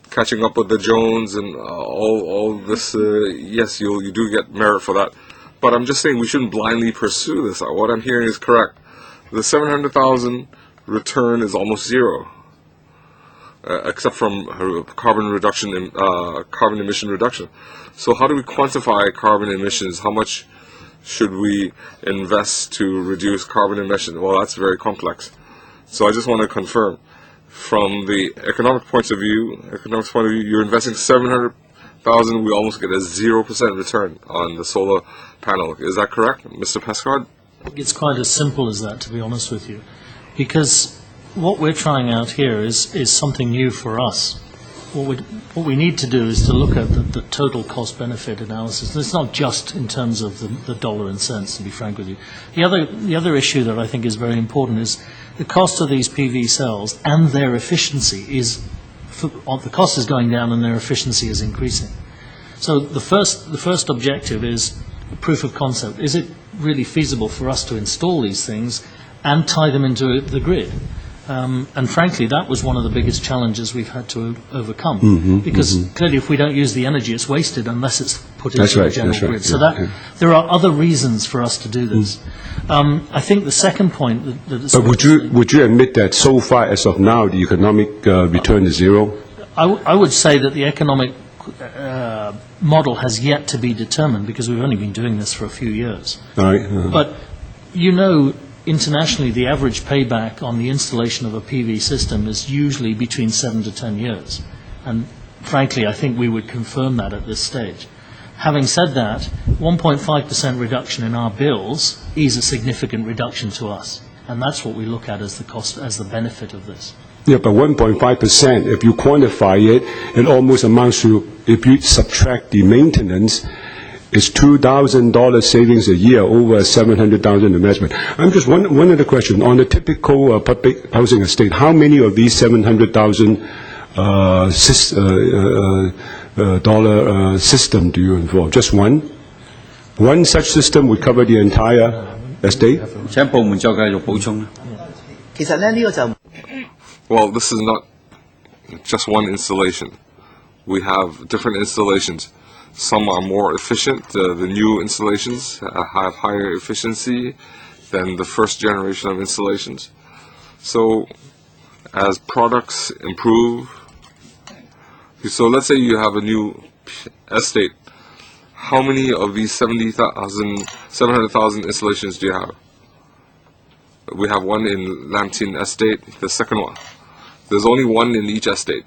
[SPEAKER 3] catching up with the Jones and all this, yes, you do get merit for that. But I'm just saying we shouldn't blindly pursue this. What I'm hearing is correct. The 700,000 return is almost zero, except from carbon emission reduction. So how do we quantify carbon emissions? How much should we invest to reduce carbon emission? Well, that's very complex. So I just want to confirm, from the economic point of view, you're investing 700,000 $100,000, we almost get a 0% return on the solar panel. Is that correct, Mr. Pescod?
[SPEAKER 2] It's quite as simple as that, to be honest with you, because what we're trying out here is something new for us. What we need to do is to look at the total cost-benefit analysis. And it's not just in terms of the dollar and cents, to be frank with you. The other issue that I think is very important is the cost of these PV cells and their efficiency the cost is going down and their efficiency is increasing. So the first objective is proof of concept. Is it really feasible for us to install these things and tie them into the grid? And frankly, that was one of the biggest challenges we've had to overcome, because clearly if we don't use the energy, it's wasted unless it's put into the general grid. So there are other reasons for us to do this. I think the second point that
[SPEAKER 8] But would you admit that so far as of now the economic return is zero?
[SPEAKER 2] I would say that the economic model has yet to be determined, because we've only been doing this for a few years.
[SPEAKER 8] All right.
[SPEAKER 2] But internationally, the average payback on the installation of a PV system is usually between 7 to 10 years. And frankly, I think we would confirm that at this stage. Having said that, 1.5% reduction in our bills is a significant reduction to us. And that's what we look at as the cost, as the benefit of this.
[SPEAKER 8] Yeah, but 1.5%, if you quantify it, it almost amounts to, if you subtract the maintenance, it's $2,000 savings a year over $700,000 investment. I'm just one other question. On a typical public housing estate, how many of these $700,000 system do you involve? Just one? One such system would cover the entire estate?
[SPEAKER 7] 請部門作繼續補充啦。
[SPEAKER 6] 其實咧呢個就
[SPEAKER 3] Well, this is not just one installation. We have different installations. Some are more efficient. The new installations have higher efficiency than the first generation of installations. So as products improve, so let's say you have a new estate. How many of these 700,000 installations do you have? We have one in Lam Tin estate, the second one. There's only one in each estate.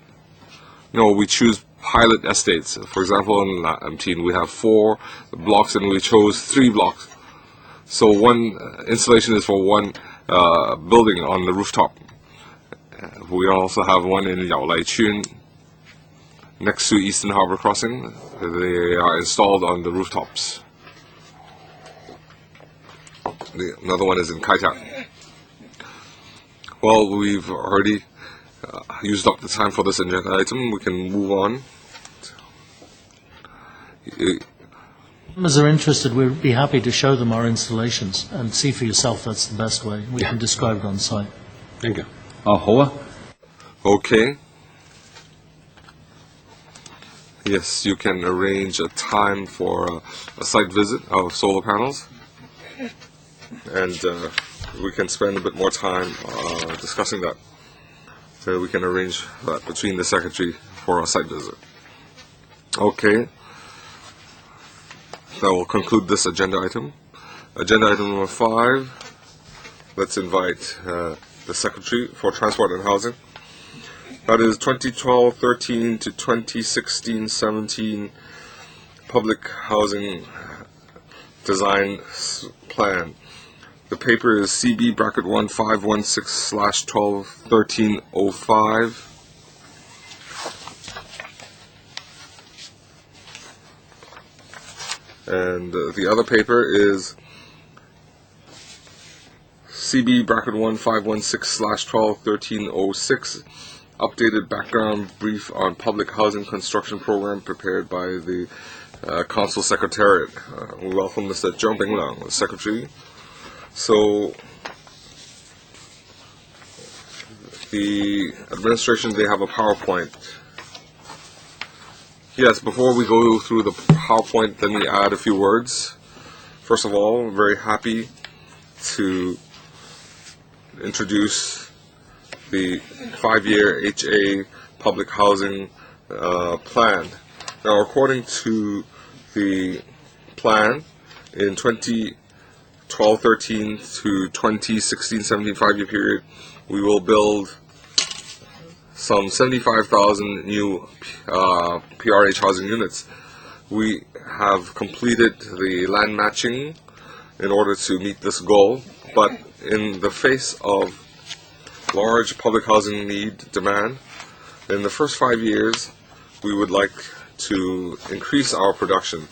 [SPEAKER 3] No, we choose pilot estates. For example, in Lam Tin, we have 4 blocks and we chose 3 blocks. So one installation is for one building on the rooftop. We also have one in Yao Lai Chun, next to Eastern Harbor Crossing. They are installed on the rooftops. Another one is in Kai Tak. Well, we've already used up the time for this agenda item. We can move on.
[SPEAKER 2] Members are interested, we'd be happy to show them our installations and see for yourself that's the best way. We can describe it on site.
[SPEAKER 8] Thank you.
[SPEAKER 7] 好啊。
[SPEAKER 3] Okay. Yes, you can arrange a time for a site visit of solar panels. And we can spend a bit more time discussing that. So we can arrange that between the Secretary for a site visit. Okay. That will conclude this agenda item. Agenda item number 5. Let's invite the Secretary for Transport and Housing. That is 2012-13 to 2016-17 Public Housing Design Plan. The paper is CB bracket 1516/121305. And the other paper is CB bracket 1516/121306. Updated background brief on public housing construction program prepared by the Council Secretariat. We welcome Mr. Zhang Binglang, the Secretary. So the administration, they have a PowerPoint. Yes, before we go through the PowerPoint, let me add a few words. First of all, I'm very happy to introduce the 5-year HA public housing plan. Now, according to the plan, in 2012-13 to 2016-17 5-year period, we will build some 75,000 new PRH housing units. We have completed the land matching in order to meet this goal, but in the face of large public housing need demand, in the first 5 years, we would like to increase our production.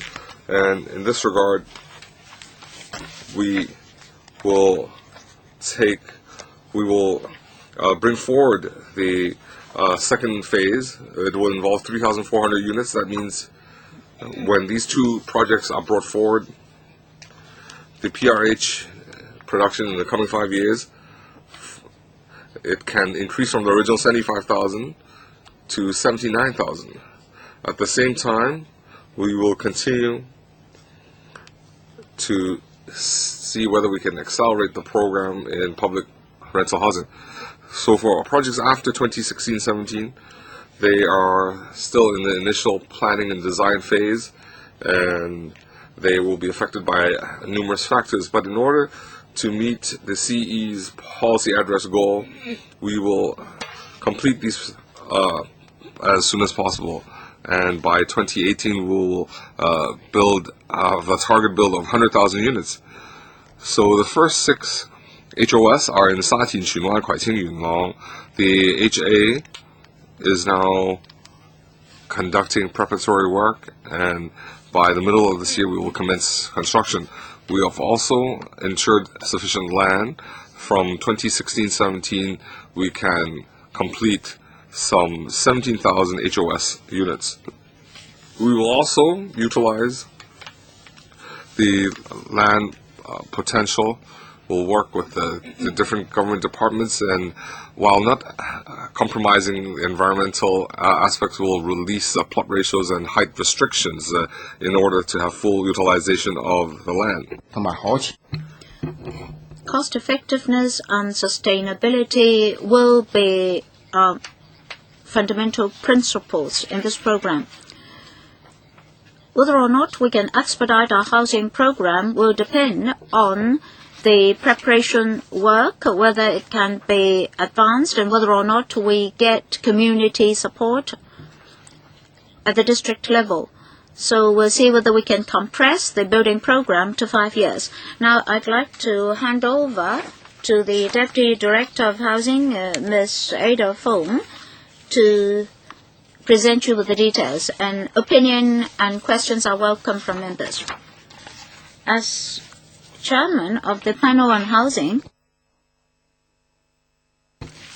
[SPEAKER 3] And in this regard, we will bring forward the second phase. It will involve 3,400 units. That means when these two projects are brought forward, the PRH production in the coming 5 years, it can increase from the original 75,000 to 79,000. At the same time, we will continue to see whether we can accelerate the program in public rental housing. So for projects after 2016-17, they are still in the initial planning and design phase, and they will be affected by numerous factors. But in order to meet the CE's policy address goal, we will complete these as soon as possible. And by 2018, we will build the target build of 100,000 units. So the first 6 HOS are in Satin, Qunuan, Kwok-hing, Yunlong. The HA is now conducting preparatory work, and by the middle of this year, we will commence construction. We have also ensured sufficient land. From 2016-17, we can complete some 17,000 HOS units. We will also utilize the land potential. We'll work with the different government departments, and while not compromising the environmental aspects, we'll release plot ratios and height restrictions in order to have full utilization of the land.
[SPEAKER 1] Cost effectiveness and sustainability will be fundamental principles in this program. Whether or not we can expedite our housing program will depend on the preparation work, whether it can be advanced, and whether or not we get community support at the district level. So we'll see whether we can compress the building program to 5 years. Now I'd like to hand over to the Deputy Director of Housing, Ms. Ada Fong, to present you with the details, and opinion and questions are welcome from members. As Chairman of the Panel on Housing,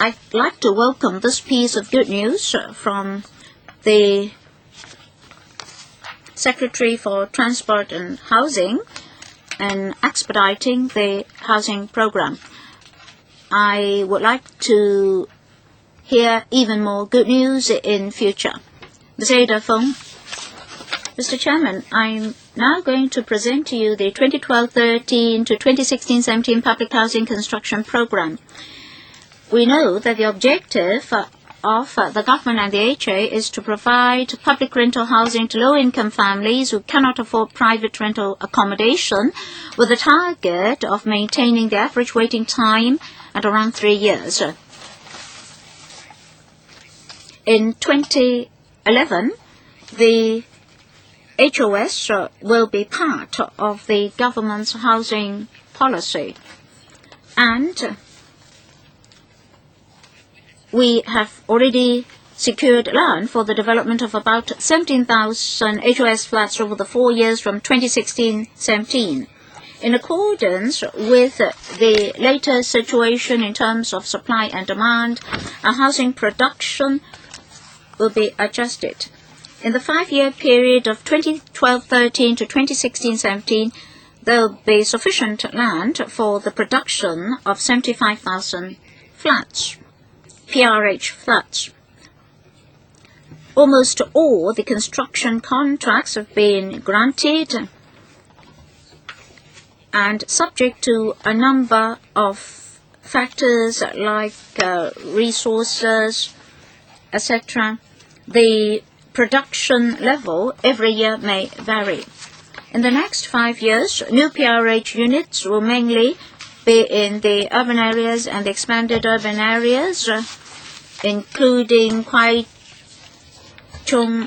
[SPEAKER 1] I'd like to welcome this piece of good news from the Secretary for Transport and Housing and expediting the housing program. I would like to hear even more good news in future. Ms. Ada Fong. Mr. Chairman, I'm now going to present to you the 2012-13 to 2016-17 public housing construction program. We know that the objective of the government and the HA is to provide public rental housing to low-income families who cannot afford private rental accommodation, with a target of maintaining the average waiting time at around 3 years. In 2011, the HOS will be part of the government's housing policy, and we have already secured land for the development of about 17,000 HOS flats over the 4 years from 2016-17. In accordance with the latest situation in terms of supply and demand, our housing production will be adjusted. In the 5-year period of 2012-13 to 2016-17, there will be sufficient land for the production of 75,000 flats, PRH flats. Almost all the construction contracts have been granted, and subject to a number of factors like resources, etc., the production level every year may vary. In the next 5 years, new PRH units will mainly be in the urban areas and the expanded urban areas, including Kwok-hing,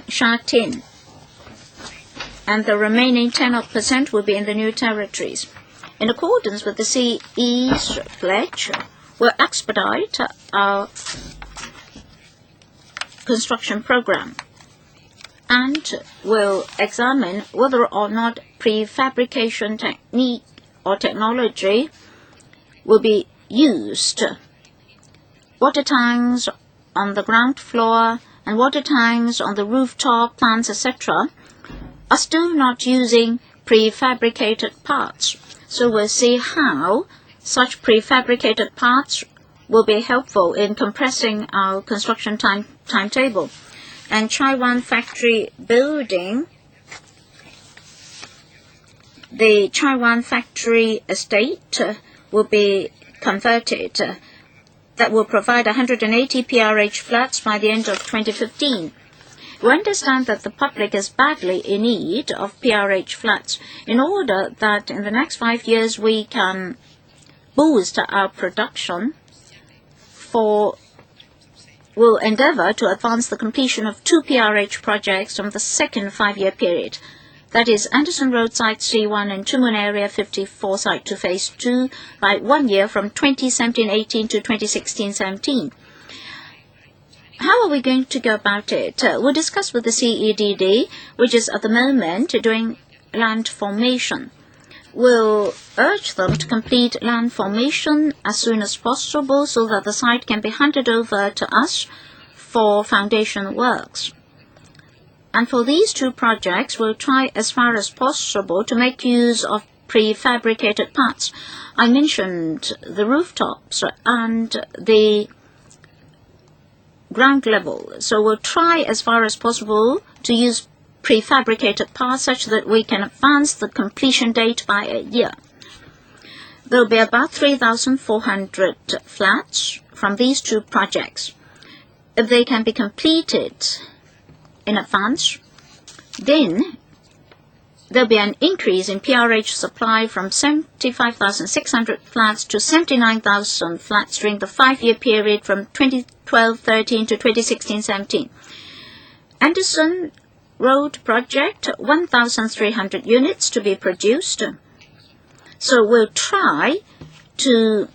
[SPEAKER 1] Sha-tin, and the remaining 10% will be in the new territories. In accordance with the CE's pledge, we'll expedite our construction program and will examine whether or not prefabrication technique or technology will be used. Water tanks on the ground floor and water tanks on the rooftop plants, etc., are still not using prefabricated parts. So we'll see how such prefabricated parts will be helpful in compressing our construction timetable. And Chaiwan factory building, the Chaiwan factory estate will be converted. That will provide 180 PRH flats by the end of 2015. We understand that the public is badly in need of PRH flats. In order that in the next 5 years we can boost our production, we'll endeavor to advance the completion of 2 PRH projects from the second 5-year period. That is Anderson Road Site C1 and Tumun Area 54 Site 2 Phase 2 by 1 year from 2017-18 to 2016-17. How are we going to go about it? We'll discuss with the CEDD, which is at the moment doing land formation. We'll urge them to complete land formation as soon as possible so that the site can be handed over to us for foundation works. And for these 2 projects, we'll try as far as possible to make use of prefabricated parts. I mentioned the rooftops and the ground level. So we'll try as far as possible to use prefabricated parts such that we can advance the completion date by a year. There will be about 3,400 flats from these 2 projects. If they can be completed in advance, then there will be an increase in PRH supply from 75,600 flats to 79,000 flats during the 5-year period from 2012-13 to 2016-17. Anderson Road project, 1,300 units to be produced. So we'll try to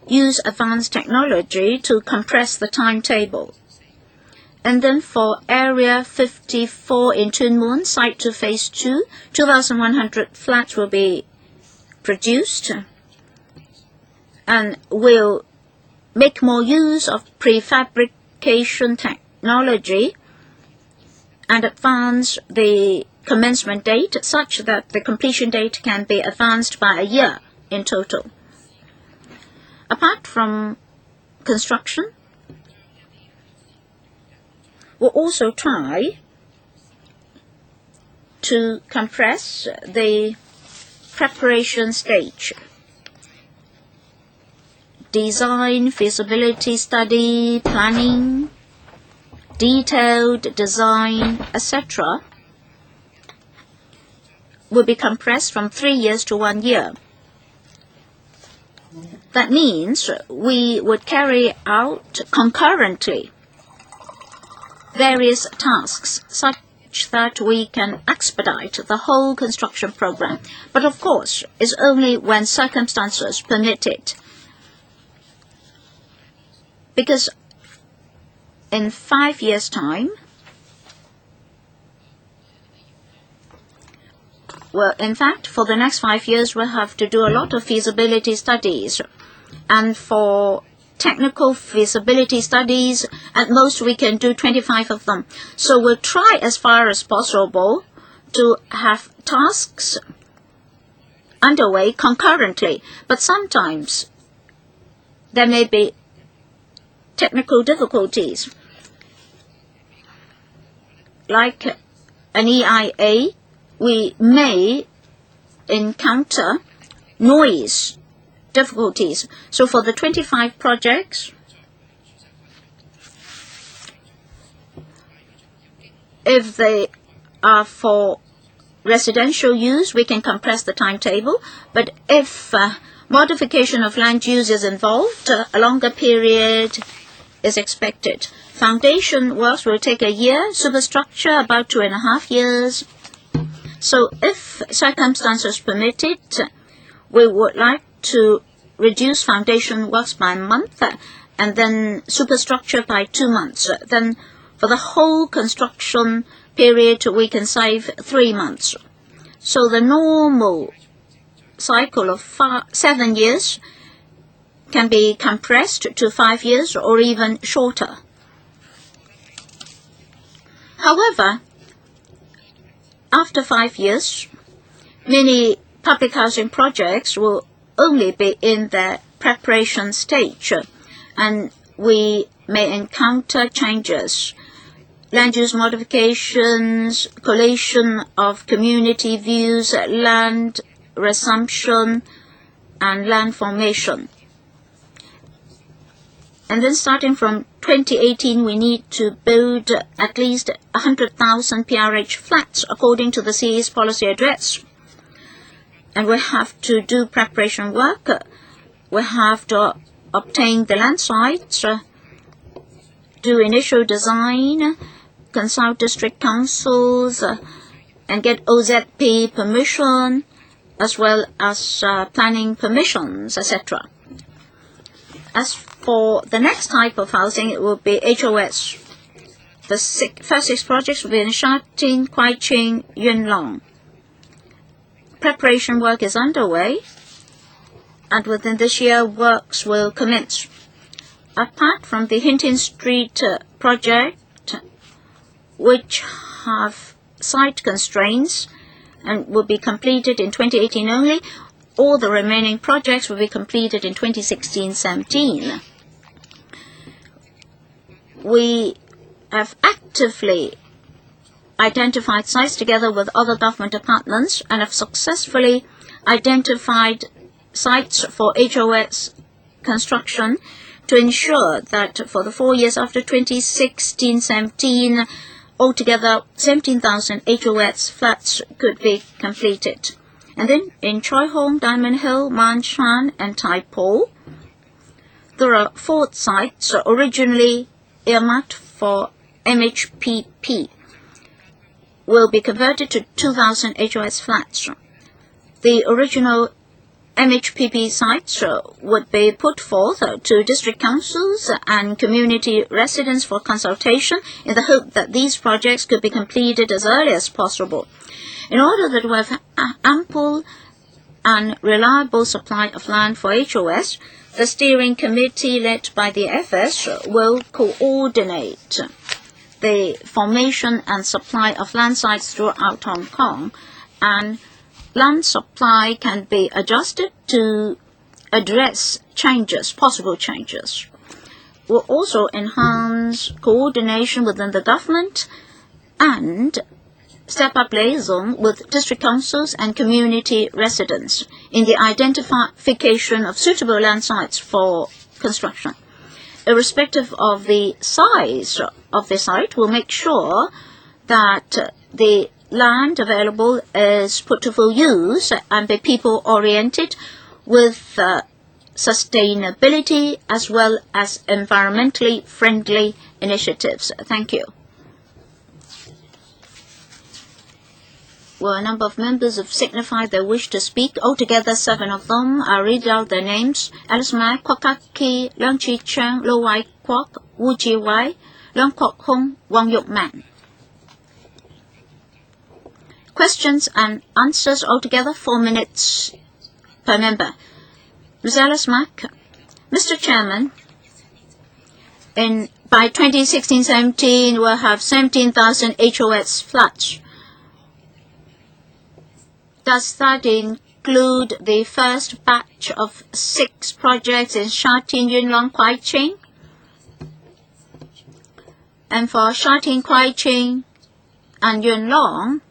[SPEAKER 1] use advanced technology to compress the timetable. And then for Area 54 in Tuen Mun, Site 2 Phase 2, 2,100 flats will be produced. And we'll make more use of prefabrication technology and advance the commencement date such that the completion date can be advanced by a year in total. Apart from construction, we'll also try to compress the preparation stage. Design, feasibility study, planning, detailed design, etc. will be compressed from 3 years to 1 year. That means we would carry out concurrently various tasks such that we can expedite the whole construction program. But of course, it's only when circumstances permit it. Because in 5 years' time, well, in fact, for the next 5 years, we'll have to do a lot of feasibility studies. And for technical feasibility studies, at most we can do 25 of them. So we'll try as far as possible to have tasks underway concurrently. But sometimes there may be technical difficulties. Like an EIA, we may encounter noise difficulties. So for the 25 projects, if they are for residential use, we can compress the timetable. But if modification of land use is involved, a longer period is expected. Foundation works will take a year, superstructure about 2.5 years. So if circumstances permit it, we would like to reduce foundation works by a month and then superstructure by 2 months. Then for the whole construction period, we can save 3 months. So the normal cycle of 7 years can be compressed to 5 years or even shorter. However, after 5 years, many public housing projects will only be in the preparation stage, and we may encounter changes, land use modifications, collation of community views, land resumption, and land formation. And then starting from 2018, we need to build at least 100,000 PRH flats according to the CA's policy address. And we have to do preparation work. We have to obtain the land sites, do initial design, consult district councils, and get OZP permission, as well as planning permissions, etc. As for the next type of housing, it will be HOS. The first 6 projects will be in Sha Tin, Kwok-hing, Yuen Long. Preparation work is underway, and within this year, works will commence. Apart from the Hinton Street project, which have site constraints and will be completed in 2018 only, all the remaining projects will be completed in 2016-17. We have actively identified sites together with other government departments and have successfully identified sites for HOS construction to ensure that for the 4 years after 2016-17, altogether 17,000 HOS flats could be completed. And then in Choi Hong, Diamond Hill, Man Shan, and Tai Po, there are 4 sites originally earmarked for MHPP, will be converted to 2,000 HOS flats. The original MHPP sites would be put forth to district councils and community residents for consultation in the hope that these projects could be completed as early as possible. In order that we have ample and reliable supply of land for HOS, the steering committee led by the FS will coordinate the formation and supply of land sites throughout Hong Kong, and land supply can be adjusted to address possible changes. We'll also enhance coordination within the government and step up liaison with district councils and community residents in the identification of suitable land sites for construction. Irrespective of the size of the site, we'll make sure that the land available is put to full use and be people-oriented with sustainability as well as environmentally friendly initiatives. Thank you. Well, a number of members have signified their wish to speak. Altogether, 7 of them. I'll read out their names. Alice Mai, Kwok-hing, Leung Chi-chang, Lo Wai Kwok, Wu Ji-wai, Leung Kwok-hing, Wang Yuk-man. Questions and answers altogether 4 minutes per member. Ms. Alice Mack. Mr. Chairman, by 2016-17, we'll have 17,000 HOS flats. Does that include the first batch of 6 projects in Sha Tin, Yuen Long, Kwok-hing? And for Sha Tin, Kwok-hing, and Yuen Long,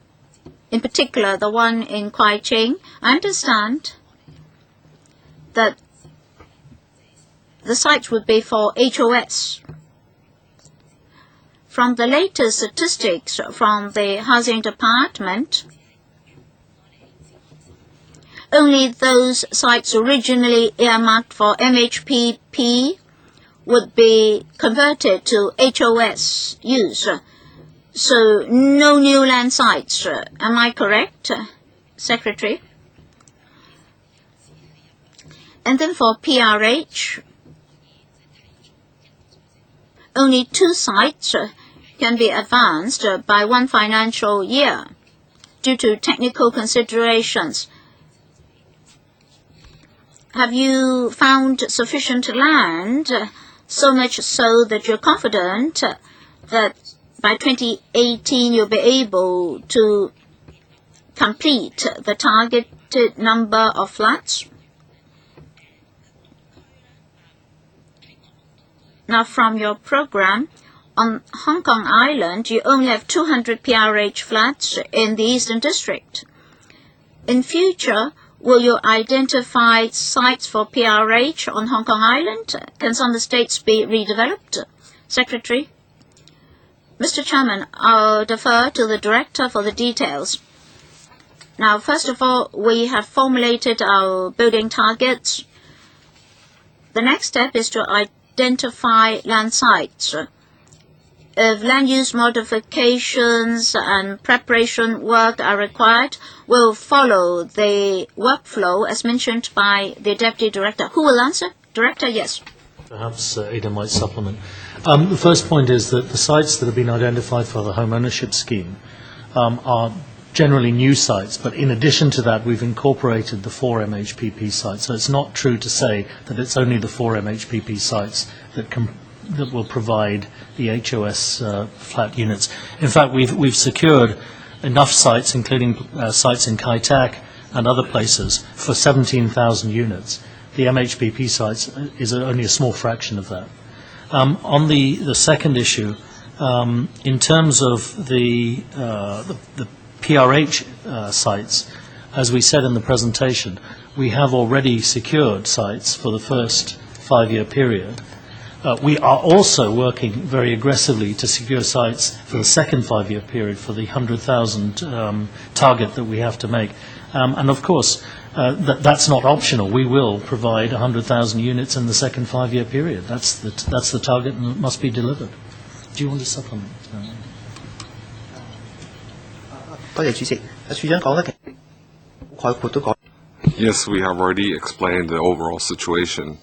[SPEAKER 1] in particular the one in Kwok-hing, I understand that the sites would be for HOS. From the latest statistics from the Housing Department, only those sites originally earmarked for MHPP would be converted to HOS use. So no new land sites. Am I correct, Secretary? And then for PRH, only 2 sites can be advanced by 1 financial year due to technical considerations. Have you found sufficient land, so much so that you're confident that by 2018 you'll be able to complete the targeted number of flats? Now, from your program, on Hong Kong Island, you only have 200 PRH flats in the Eastern District. In future, will you identify sites for PRH on Hong Kong Island? Can some estates be redeveloped? Secretary? Mr. Chairman, I'll defer to the Director for the details. Now, first of all, we have formulated our building targets. The next step is to identify land sites. If land use modifications and preparation work are required, we'll follow the workflow as mentioned by the Deputy Director. Who will answer? Director, yes.
[SPEAKER 2] Perhaps Ada might supplement. The first point is that the sites that have been identified for the home ownership scheme are generally new sites, but in addition to that, we've incorporated the 4 MHPP sites. So it's not true to say that it's only the 4 MHPP sites that will provide the HOS flat units. In fact, we've secured enough sites, including sites in Kai Tak and other places, for 17,000 units. The MHPP sites is only a small fraction of that. On the second issue, in terms of the PRH sites, as we said in the presentation, we have already secured sites for the first 5-year period. We are also working very aggressively to secure sites for the second 5-year period for the 100,000 target that we have to make. And of course, that's not optional. We will provide 100,000 units in the second 5-year period. That's the target, and it must be delivered. Do you want to supplement?
[SPEAKER 3] Yes, we have already explained the overall situation.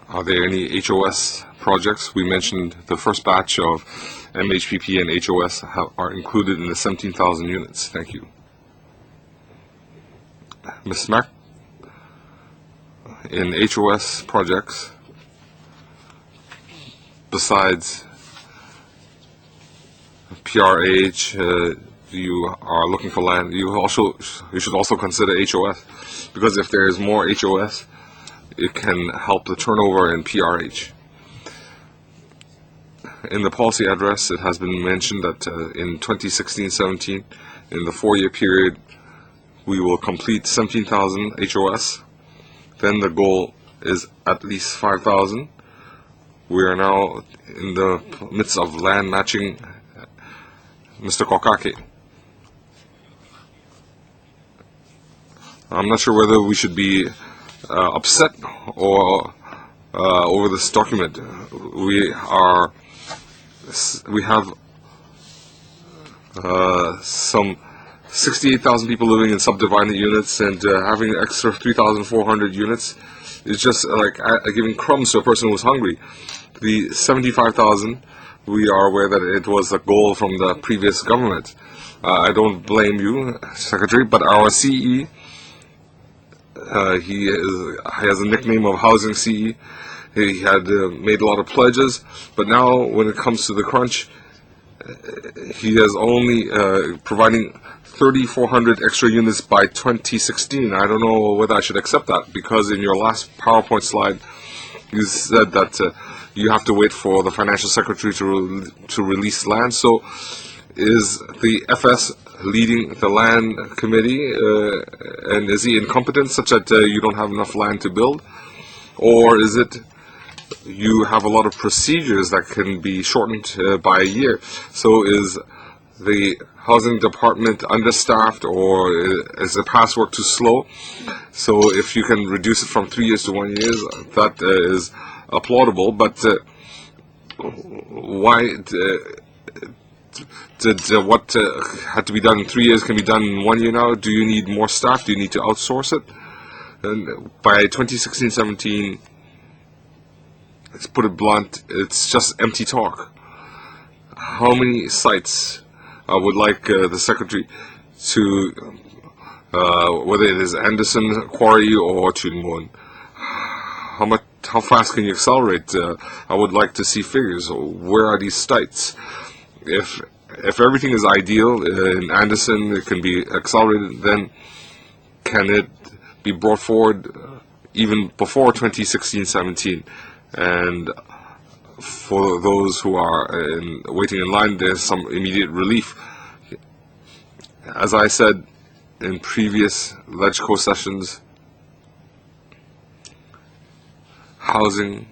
[SPEAKER 3] Are there any HOS projects? We mentioned the first batch of MHPP and HOS are included in the 17,000 units. Thank you. Ms. Mack, in HOS projects, besides PRH, you are looking for land, you should also consider HOS, because if there is more HOS, it can help the turnover in PRH. In the policy address, it has been mentioned that in 2016-17, in the 4-year period, we will complete 17,000 HOS. Then the goal is at least 5,000. We are now in the midst of land matching. Mr. Kwok-hing, I'm not sure whether we should be upset or over this document. We have some 68,000 people living in subdivided units, and having an extra 3,400 units is just like giving crumbs to a person who's hungry. The 75,000, we are aware that it was a goal from the previous government. I don't blame you, Secretary, but our CE, he has a nickname of Housing CE. He had made a lot of pledges, but now when it comes to the crunch, he is only providing 3,400 extra units by 2016. I don't know whether I should accept that, because in your last PowerPoint slide, you said that you have to wait for the Financial Secretary to release land. So is the FS leading the land committee, and is he incompetent such that you don't have enough land to build? Or is it you have a lot of procedures that can be shortened by a year? So is the housing department understaffed, or is the past work too slow? So if you can reduce it from 3 years to 1 year, that is applaudable, but why did what had to be done in 3 years can be done in 1 year now? Do you need more staff? Do you need to outsource it? And by 2016-17, let's put it blunt, it's just empty talk. How many sites would like the Secretary to, whether it is Anderson Quarry or Chun Mun, how fast can you accelerate? I would like to see figures. Where are these sites? If everything is ideal in Anderson, it can be accelerated, then can it be brought forward even before 2016-17? And for those who are waiting in line, there's some immediate relief. As I said in previous LegCo sessions, housing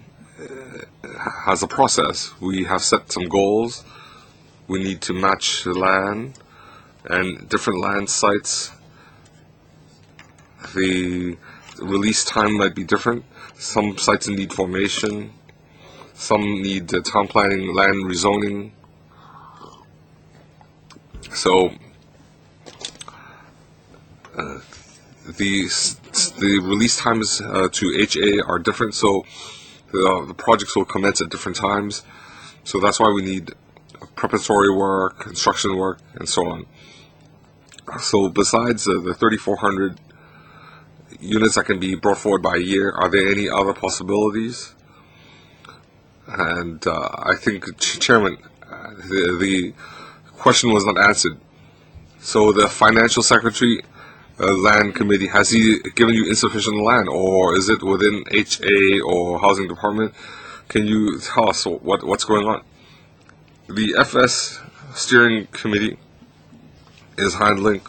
[SPEAKER 3] has a process. We have set some goals. We need to match the land and different land sites. The release time might be different. Some sites need formation. Some need town planning, land rezoning. So the release times to HA are different, so the projects will commence at different times. So that's why we need preparatory work, construction work, and so on. So besides the 3,400 units that can be brought forward by a year, are there any other possibilities? And I think, Chairman, the question was not answered. So the Financial Secretary, Land Committee, has he given you insufficient land, or is it within HA or Housing Department? Can you tell us what's going on? The FS Steering Committee is handling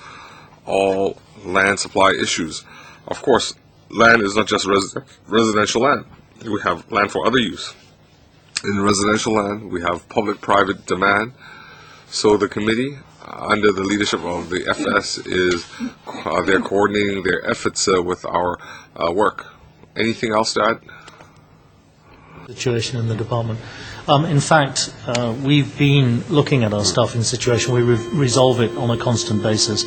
[SPEAKER 3] all land supply issues. Of course, land is not just residential land. We have land for other use. In residential land, we have public-private demand. So the committee, under the leadership of the FS, they're coordinating their efforts with our work. Anything else to add?
[SPEAKER 2] Situation in the department. In fact, we've been looking at our staffing situation. We resolve it on a constant basis.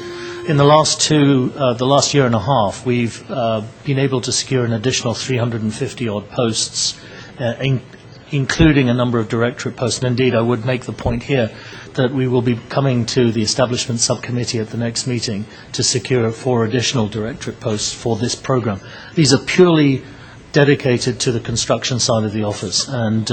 [SPEAKER 2] In the last year and a half, we've been able to secure an additional 350 odd posts, including a number of directorate posts. And indeed, I would make the point here that we will be coming to the establishment subcommittee at the next meeting to secure 4 additional directorate posts for this program. These are purely dedicated to the construction side of the office, and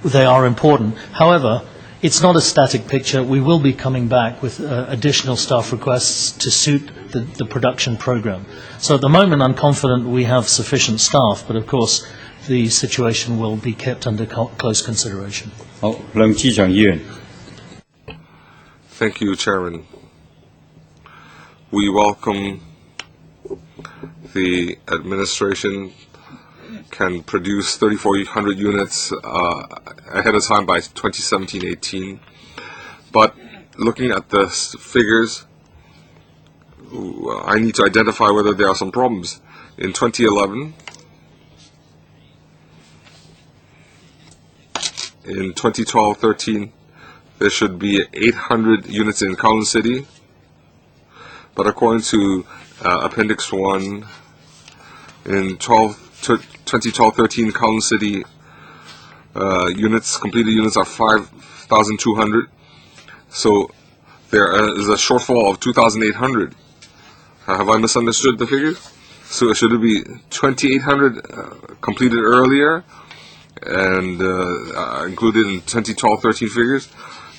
[SPEAKER 2] they are important. However, it's not a static picture. We will be coming back with additional staff requests to suit the production program. So at the moment, I'm confident we have sufficient staff, but of course, the situation will be kept under close consideration.
[SPEAKER 3] Thank you, Chairman. We welcome the administration can produce 3,400 units ahead of time by 2017-18. But looking at the figures, I need to identify whether there are some problems. In 2011, in 2012-13, there should be 800 units in Kowloon City, but according to Appendix 1, in 2012-13, Kowloon City completed units are 5,200, so there is a shortfall of 2,800. Have I misunderstood the figures? So should it be 2,800 completed earlier and included in 2012-13 figures,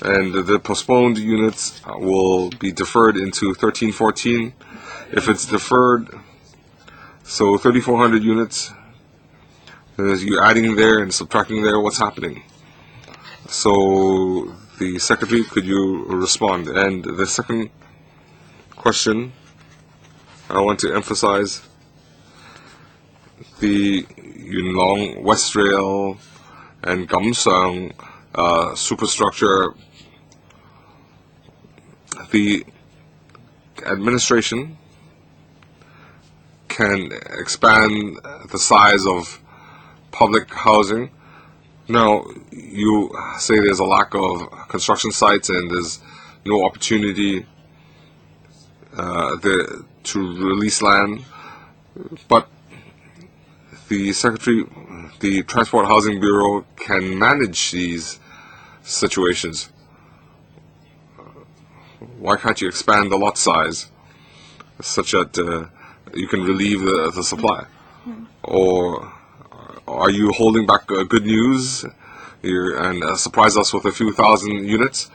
[SPEAKER 3] and the postponed units will be deferred into 13-14. If it's deferred, so 3,400 units, as you're adding there and subtracting there, what's happening? So the Secretary, could you respond? And the second question, I want to emphasize the Yuen Long West Rail and Gamsang superstructure. The administration can expand the size of public housing. Now, you say there's a lack of construction sites and there's no opportunity to release land, but the Transport Housing Bureau can manage these situations. Why can't you expand the lot size such that you can relieve the supply? Or are you holding back good news and surprise us with a few thousand units?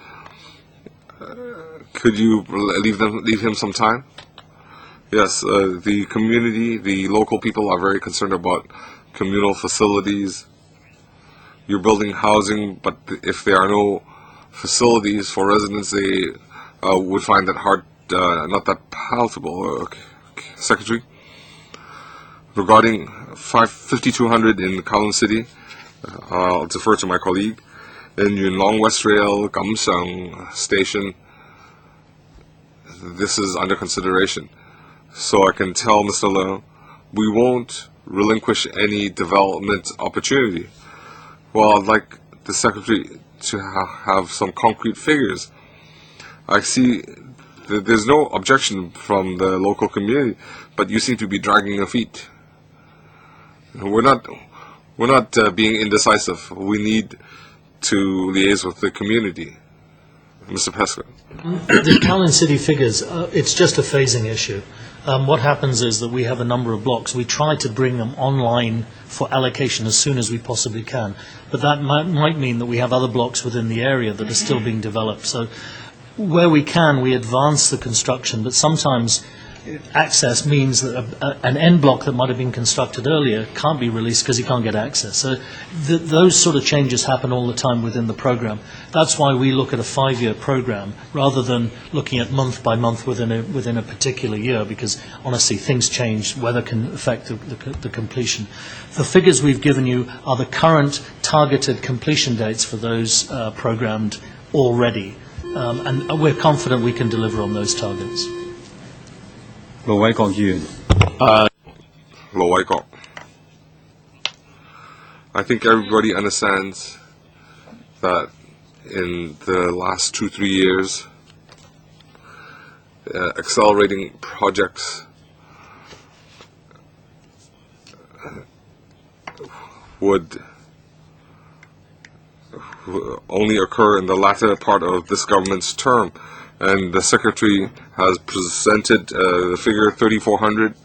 [SPEAKER 3] Could you leave him some time? Yes, the community, the local people are very concerned about communal facilities. You're building housing, but if there are no facilities for residents, they would find that hard, not that palatable. Secretary, regarding 5200 in Kowloon City, I'll defer to my colleague. In Yuen Long West Rail, Kam Sung Station, this is under consideration. So I can tell Mr. Leung, we won't relinquish any development opportunity. Well, I'd like the Secretary to have some concrete figures. I see that there's no objection from the local community, but you seem to be dragging your feet. We're not being indecisive. We need to liaise with the community. Mr. Pesca.
[SPEAKER 2] The Kowloon City figures, it's just a phasing issue. What happens is that we have a number of blocks. We try to bring them online for allocation as soon as we possibly can. But that might mean that we have other blocks within the area that are still being developed. So where we can, we advance the construction, but sometimes access means that an end block that might have been constructed earlier can't be released because you can't get access. So those sort of changes happen all the time within the program. That's why we look at a 5-year program rather than looking at month by month within a particular year, because honestly things change, weather can affect the completion. The figures we've given you are the current targeted completion dates for those programmed already, and we're confident we can deliver on those targets.
[SPEAKER 7] 盧偉國議員。
[SPEAKER 3] 盧偉國. I think everybody understands that in the last 2-3 years, accelerating projects would only occur in the latter part of this government's term. And the Secretary has presented the figure 3,400.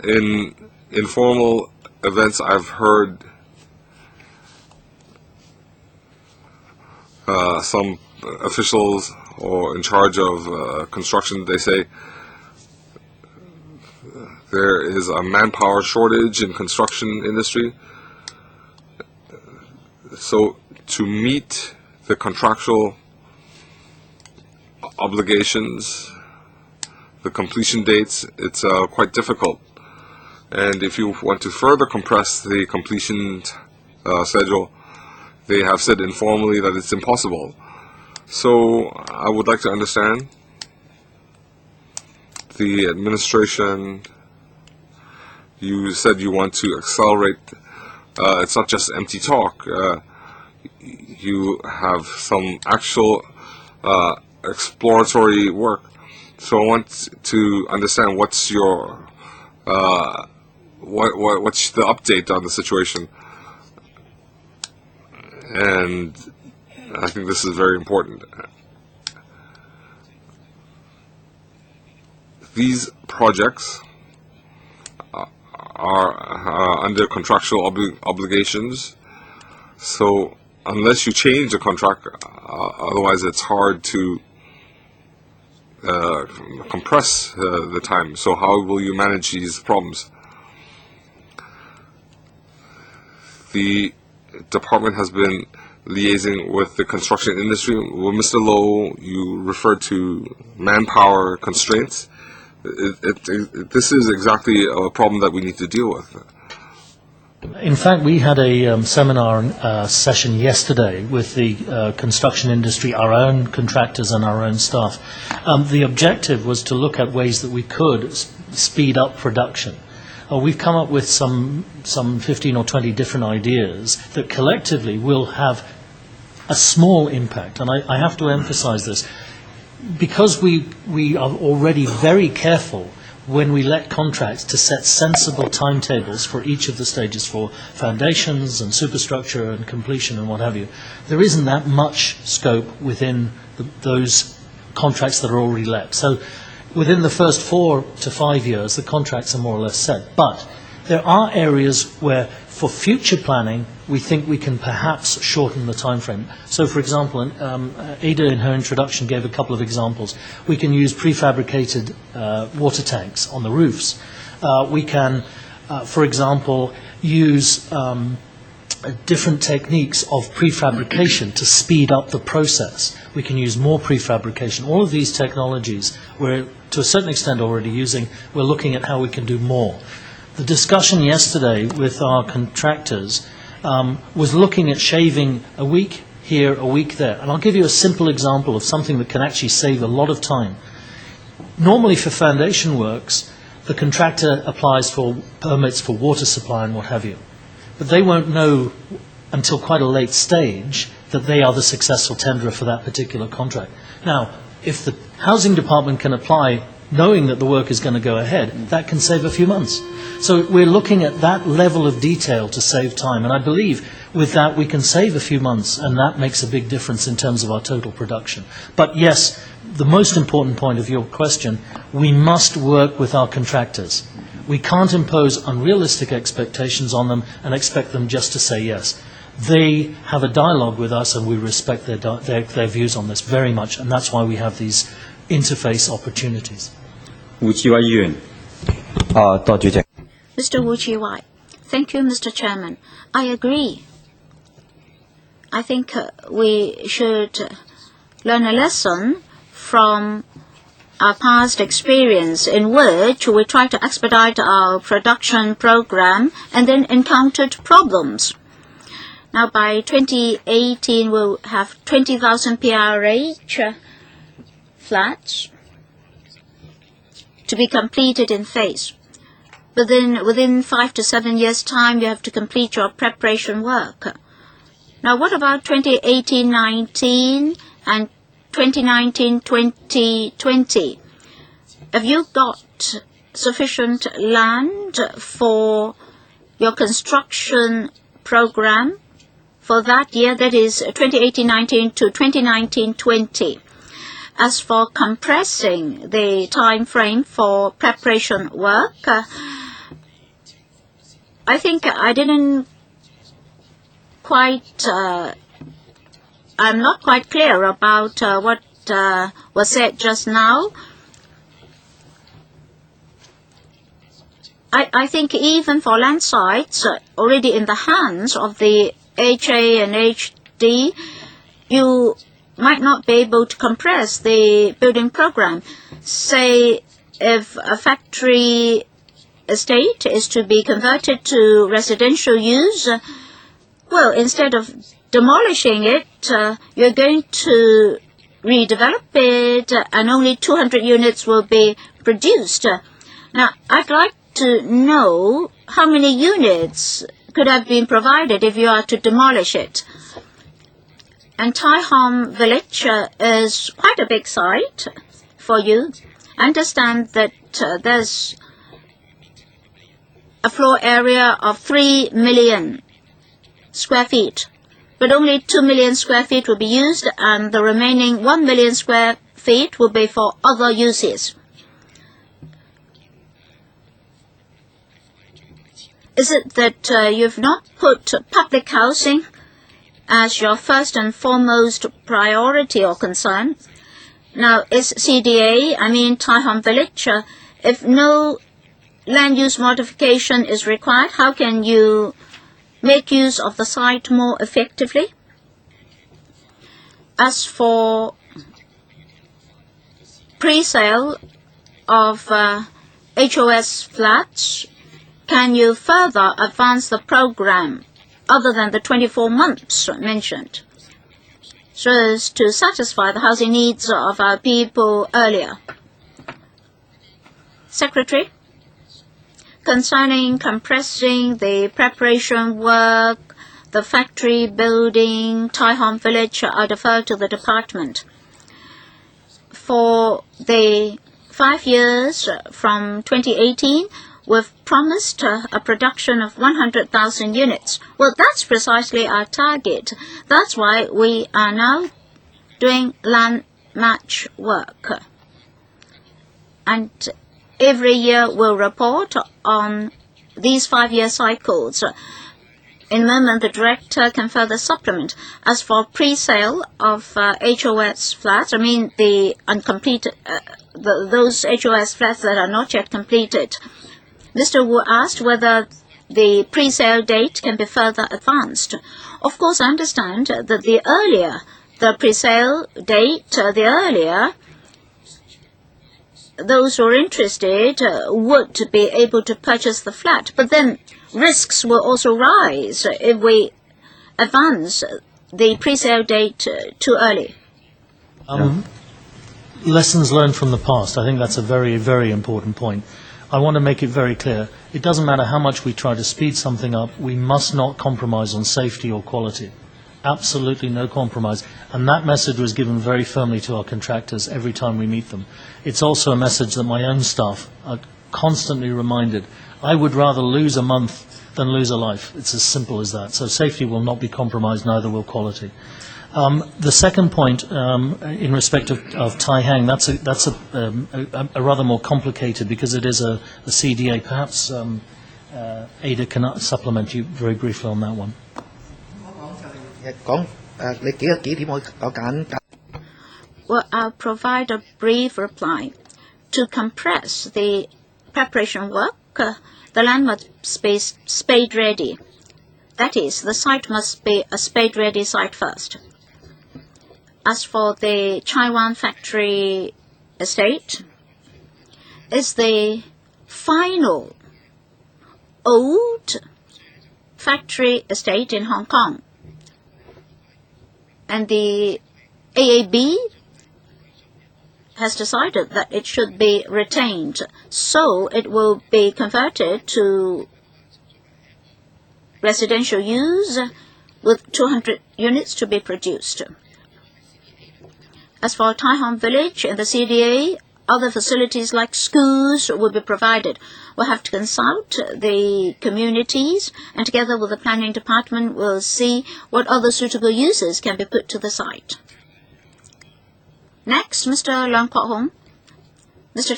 [SPEAKER 3] In informal events, I've heard some officials or in charge of construction, they say there is a manpower shortage in construction industry. So to meet the contractual obligations, the completion dates, it's quite difficult. And if you want to further compress the completion schedule, they have said informally that it's impossible. So I would like to understand the administration. You said you want to accelerate. It's not just empty talk. You have some actual exploratory work. So I want to understand what's your what's the update on the situation. And I think this is very important. These projects are under contractual obligations, so unless you change the contract, otherwise it's hard to compress the time. So how will you manage these problems? The department has been liaising with the construction industry. Well, Mr. Low, you referred to manpower constraints. This is exactly a problem that we need to deal with.
[SPEAKER 2] In fact, we had a seminar session yesterday with the construction industry, our own contractors and our own staff. The objective was to look at ways that we could speed up production. we've come up with some 15 or 20 different ideas that collectively will have a small impact. And I have to emphasize this. Because we are already very careful when we let contracts to set sensible timetables for each of the stages, for foundations and superstructure and completion and what have you, there isn't that much scope within those contracts that are already let. So within the first 4 to 5 years, the contracts are more or less set. But there are areas where, for future planning, we think we can perhaps shorten the time frame. So, for example, Ada in her introduction gave a couple of examples. We can use prefabricated water tanks on the roofs. We can, for example, use different techniques of prefabrication to speed up the process. We can use more prefabrication. All of these technologies we're, to a certain extent, already using. We're looking at how we can do more. The discussion yesterday with our contractors was looking at shaving a week here, a week there. And I'll give you a simple example of something that can actually save a lot of time. Normally for foundation works, the contractor applies for permits for water supply and what have you. But they won't know until quite a late stage that they are the successful tenderer for that particular contract. Now, if the housing department can apply knowing that the work is going to go ahead, that can save a few months. So we're looking at that level of detail to save time. And I believe with that we can save a few months, and that makes a big difference in terms of our total production. But yes, the most important point of your question, we must work with our contractors. We can't impose unrealistic expectations on them and expect them just to say yes. They have a dialogue with us, and we respect their views on this very much, and that's why we have these interface opportunities.
[SPEAKER 7] 胡志偉議員。
[SPEAKER 4] 多謝主席。
[SPEAKER 1] Mr. Wu Chi-wai. Thank you, Mr. Chairman. I agree. I think we should learn a lesson from our past experience in which we tried to expedite our production program and then encountered problems. Now, by 2018, we'll have 20,000 PRH flats to be completed in phase. But then within 5 to 7 years' time, you have to complete your preparation work. Now, what about 2018-19 and 2019-2020? Have you got sufficient land for your construction program for that year? That is 2018-19 to 2019-20. As for compressing the time frame for preparation work, I think I didn't quite, I'm not quite clear about what was said just now. I think even for land sites already in the hands of the HA and HD, you might not be able to compress the building program. Say if a factory estate is to be converted to residential use, well, instead of demolishing it, you're going to redevelop it, and only 200 units will be produced. Now, I'd like to know how many units could have been provided if you are to demolish it. And Tai Hom Village is quite a big site for you. I understand that there's a floor area of 3 million square feet, but only 2 million square feet will be used, and the remaining 1 million square feet will be for other uses. Is it that you've not put public housing as your first and foremost priority or concern? Now, is CDA, I mean Tai Hom Village, if no land use modification is required, how can you make use of the site more effectively? As for pre-sale of HOS flats, can you further advance the program other than the 24 months mentioned, so as to satisfy the housing needs of our people earlier? Secretary, Concerning compressing the preparation work, the factory building, Tai Hong Village, I defer to the department. For the 5 years from 2018, we've promised a production of 100,000 units. Well, that's precisely our target. That's why we are now doing land match work. And every year we'll report on these 5-year cycles. In a moment, the director can further supplement. As for pre-sale of HOS flats, I mean the uncompleted, those HOS flats that are not yet completed, Mr. Wu asked whether the pre-sale date can be further advanced. Of course, I understand that the earlier the pre-sale date, the earlier those who are interested would be able to purchase the flat. But then risks will also rise if we advance the pre-sale date too early.
[SPEAKER 2] Lessons learned from the past. I think that's a very, very important point. I want to make it very clear. It doesn't matter how much we try to speed something up, we must not compromise on safety or quality. Absolutely no compromise. And that message was given very firmly to our contractors every time we meet them. It's also a message that my own staff are constantly reminded. I would rather lose a month than lose a life. It's as simple as that. So safety will not be compromised, neither will quality. The second point, in respect of Tai Hang, that's a rather more complicated because it is a CDA. Perhaps Ada can supplement you very briefly on that one.
[SPEAKER 1] Well, I'll provide a brief reply. To compress the preparation work, the land must be spade ready. That is, the site must be a spade ready site first. As for the Chaiwan factory estate, it's the final old factory estate in Hong Kong. And the AAB has decided that it should be retained, so it will be converted to residential use with 200 units to be produced. As for Tai Hong Village and the CDA, other facilities like schools will be provided. We'll have to consult the communities, and together with the planning department, we'll see what other suitable uses can be put to the site. Next, Mr. Leung Kwok-hing. Mr.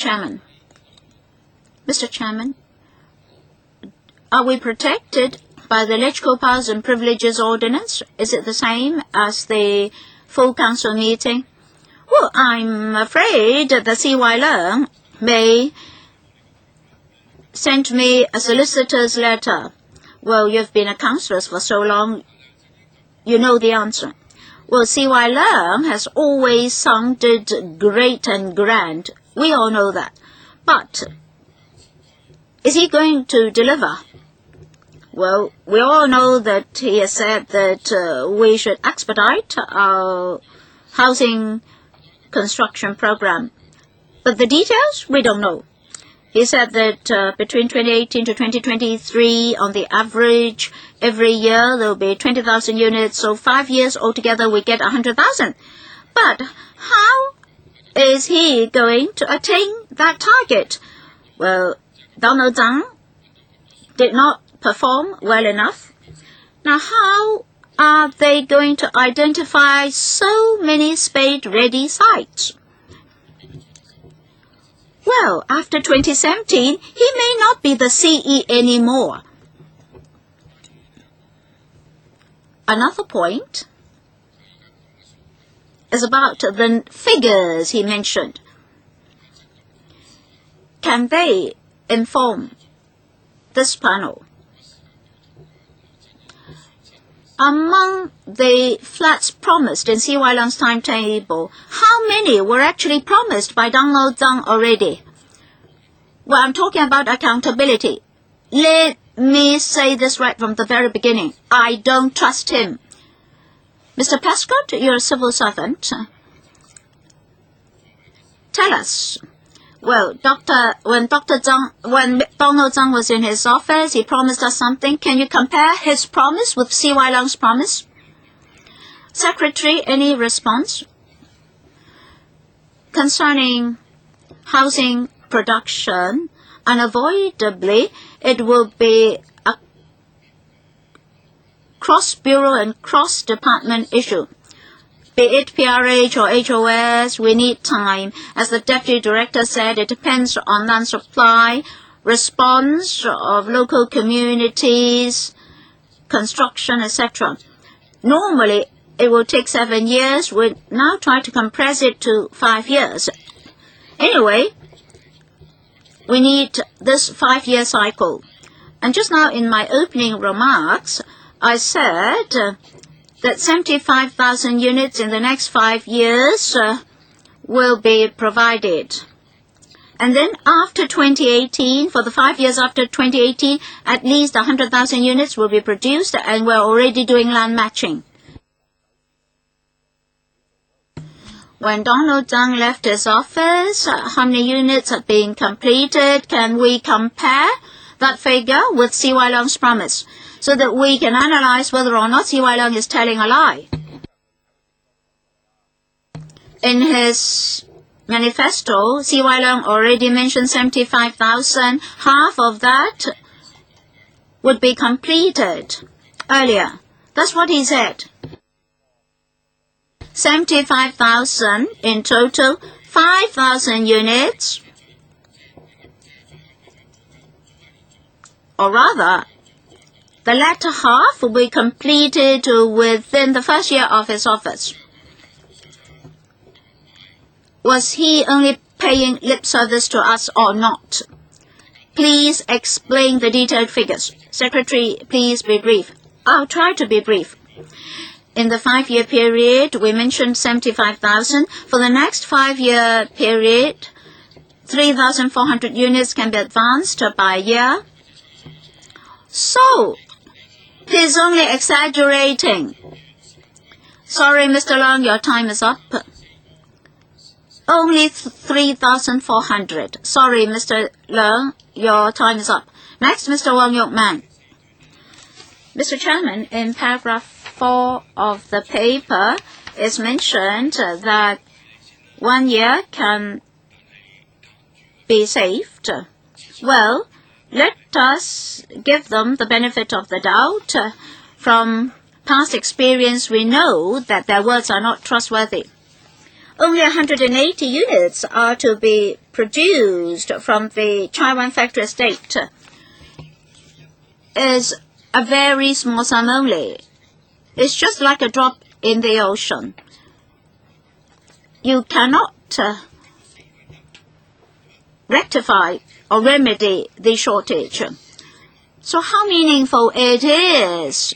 [SPEAKER 1] Chairman, are we protected by the Electoral Powers and Privileges Ordinance? Is it the same as the full council meeting? Well, I'm afraid that the C.Y. Leung may send me a solicitor's letter. Well, you've been a councillor for so long, you know the answer. Well, C.Y. Leung has always sounded great and grand. We all know that. But is he going to deliver? Well, we all know that he has said that we should expedite our housing construction program. But the details, we don't know. He said that between 2018 to 2023, on the average, every year there will be 20,000 units, so 5 years altogether we get 100,000. But how is he going to attain that target? Well, Donald Tsang did not perform well enough. Now, how are they going to identify so many spade-ready sites? Well, after 2017, he may not be the CE anymore. Another point is about the figures he mentioned. Can they inform this panel? Among the flats promised in C.Y. Leung's timetable, how many were actually promised by Donald Tsang already? Well, I'm talking about accountability. Let me say this right from the very beginning. I don't trust him. Mr. Prescott, you're a civil servant. Tell us, Well, when Donald Tsang was in his office, he promised us something. Can you compare his promise with C.Y. Leung's promise? Secretary, any response? Concerning housing production, unavoidably, it will be a cross-bureau and cross-department issue. Be it PRH or HOS, we need time. As the Deputy Director said, it depends on land supply, response of local communities, construction, etc. Normally, it will take 7 years. We now try to compress it to 5 years. Anyway, we need this 5-year cycle. And just now in my opening remarks, I said that 75,000 units in the next 5 years will be provided. And then after 2018, for the 5 years after 2018, at least 100,000 units will be produced, and we're already doing land matching. When Donald Tsang left his office, how many units are being completed? Can we compare that figure with C.Y. Leung's promise, so that we can analyze whether or not C.Y. Leung is telling a lie? In his manifesto, C.Y. Leung already mentioned 75,000. Half of that would be completed earlier. That's what he said. 75,000 in total, 5,000 units, or rather, the latter half will be completed within the first year of his office. Was he only paying lip service to us or not? Please explain the detailed figures. Secretary, please be brief. I'll try to be brief. In the 5-year period, we mentioned 75,000. For the next 5-year period, 3,400 units can be advanced by a year. So, he's only exaggerating. Sorry, Mr. Leung, your time is up. Only 3,400. Sorry, Mr. Leung, your time is up. Next, Mr. Wong Yok Man. Mr. Chairman, in paragraph 4 of the paper, it's mentioned that 1 year can be saved. Well, let us give them the benefit of the doubt. From past experience, we know that their words are not trustworthy. Only 180 units are to be produced from the Chai-Wan factory estate. Is a very small sum only. It's just like a drop in the ocean. You cannot rectify or remedy the shortage. So how meaningful it is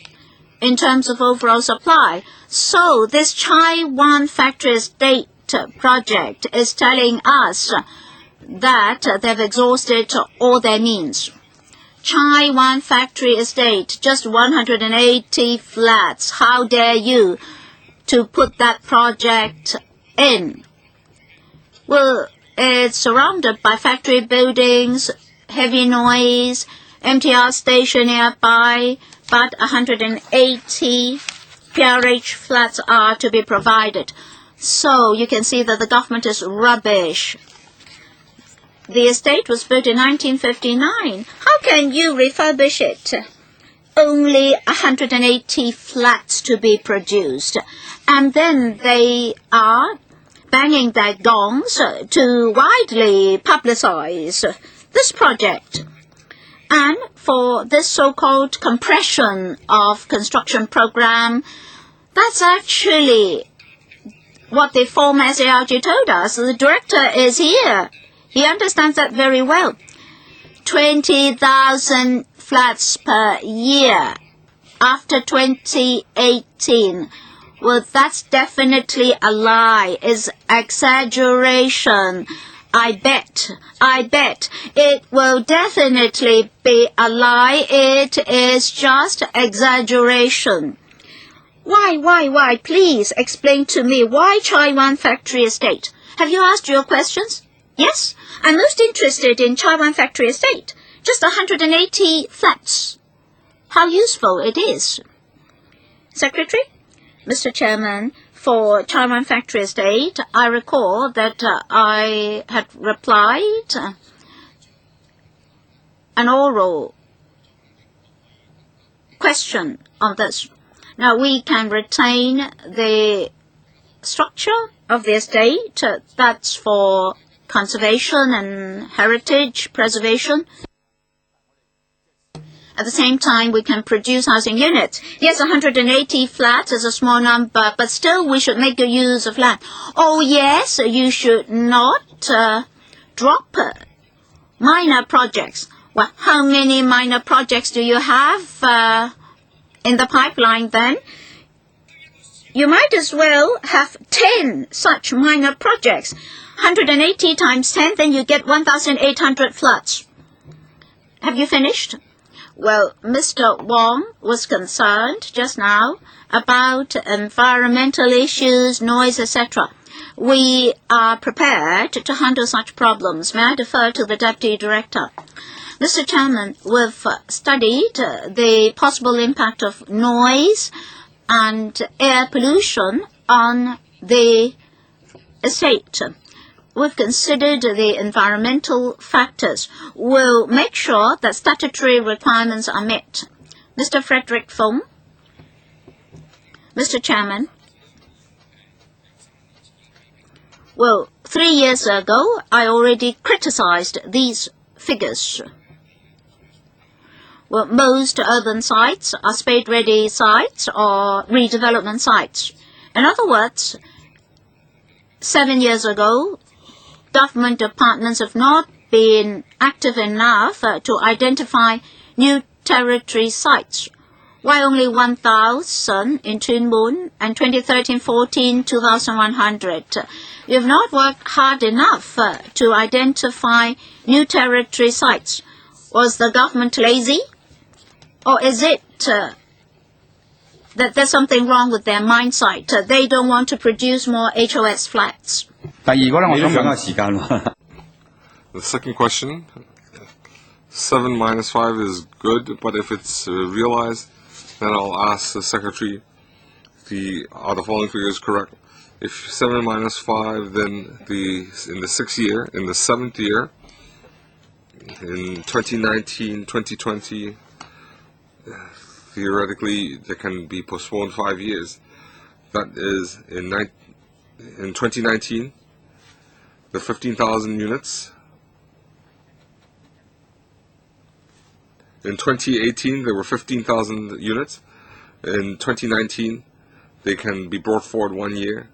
[SPEAKER 1] in terms of overall supply? So this Chai-Wan factory estate project is telling us that they've exhausted all their means. Chai-Wan factory estate, just 180 flats. How dare you to put that project in? Well, it's surrounded by factory buildings, heavy noise, MTR station nearby, but 180 PRH flats are to be provided. So you can see that the government is rubbish. The estate was built in 1959. How can you refurbish it? Only 180 flats to be produced. And then they are banging their gongs to widely publicize this project. And for this so-called compression of construction program, that's actually what the former SARG told us. The director is here. He understands that very well. 20,000 flats per year after 2018. Well, that's definitely a lie. It's exaggeration. I bet it will definitely be a lie. It is just exaggeration. Why? Please explain to me why Chai-Wan factory estate. Have you asked your questions? Yes, I'm most interested in Chaiwan Factory Estate. Just 180 flats. How useful it is. Secretary? Mr. Chairman, for Chaiwan Factory Estate, I recall that I had replied an oral question on this. Now, we can retain the structure of the estate. That's for conservation and heritage preservation. At the same time, we can produce housing units. Yes, 180 flats is a small number, but still we should make good use of land. Oh, yes, you should not drop minor projects. Well, how many minor projects do you have in the pipeline then? You might as well have 10 such minor projects. 180 times 10, then you get 1,800 flats. Have you finished? Well, Mr. Wong was concerned just now about environmental issues, noise, etc. We are prepared to handle such problems. May I defer to the Deputy Director? Mr. Chairman, we've studied the possible impact of noise and air pollution on the estate. We've considered the environmental factors. We'll make sure that statutory requirements are met. Mr. Frederick Fong. Mr. Chairman. Well, 3 years ago, I already criticized these figures. Well, most urban sites are spade-ready sites or redevelopment sites. In other words, 7 years ago, government departments have not been active enough to identify new territory sites. Why only 1,000 in Tuen Mun and 2013-14, 2,100? We have not worked hard enough to identify new territory sites. Was the government lazy? Or is it that there's something wrong with their mindset? They don't want to produce more HOS flats.
[SPEAKER 3] The second question, 7 minus 5 is good, but if it's realized, then I'll ask the Secretary, are the following figures correct? If 7 minus 5, then in the 6th year, in the 7th year, in 2019, 2020, theoretically, they can be postponed 5 years. That is, in 2019, the 15,000 units. In 2018, there were 15,000 units. In 2019, they can be brought forward 1 year.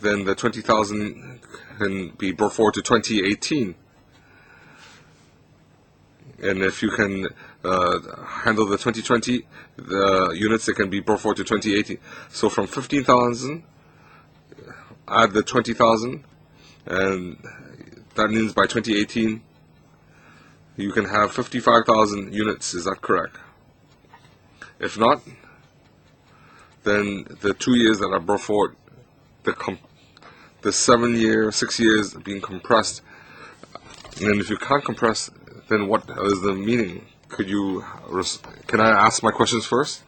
[SPEAKER 3] Then the 20,000 can be brought forward to 2018. And if you can handle the 2020 units, they can be brought forward to 2018. So from 15,000, add the 20,000, and that means by 2018, you can have 55,000 units. Is that correct? If not, then the 2 years that are brought forward, the 7 year, 6 years being compressed. And if you can't compress, then what is the meaning? Can I ask my questions first?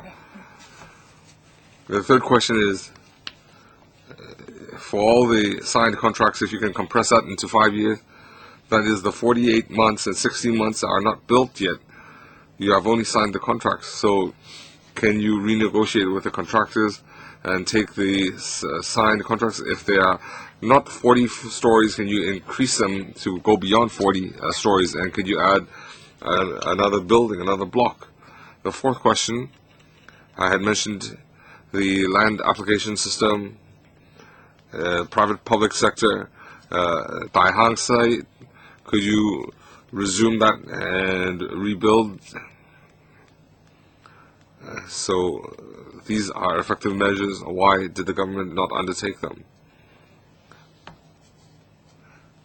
[SPEAKER 3] The third question is, for all the signed contracts, if you can compress that into 5 years, that is the 48 months and 16 months that are not built yet. You have only signed the contracts. So can you renegotiate with the contractors and take the signed contracts? If they are not 40 stories, can you increase them to go beyond 40 stories? And could you add another building, another block? The fourth question, I had mentioned the land application system, private-public sector, Dai Hang site. Could you resume that and rebuild? So these are effective measures. Why did the government not undertake them?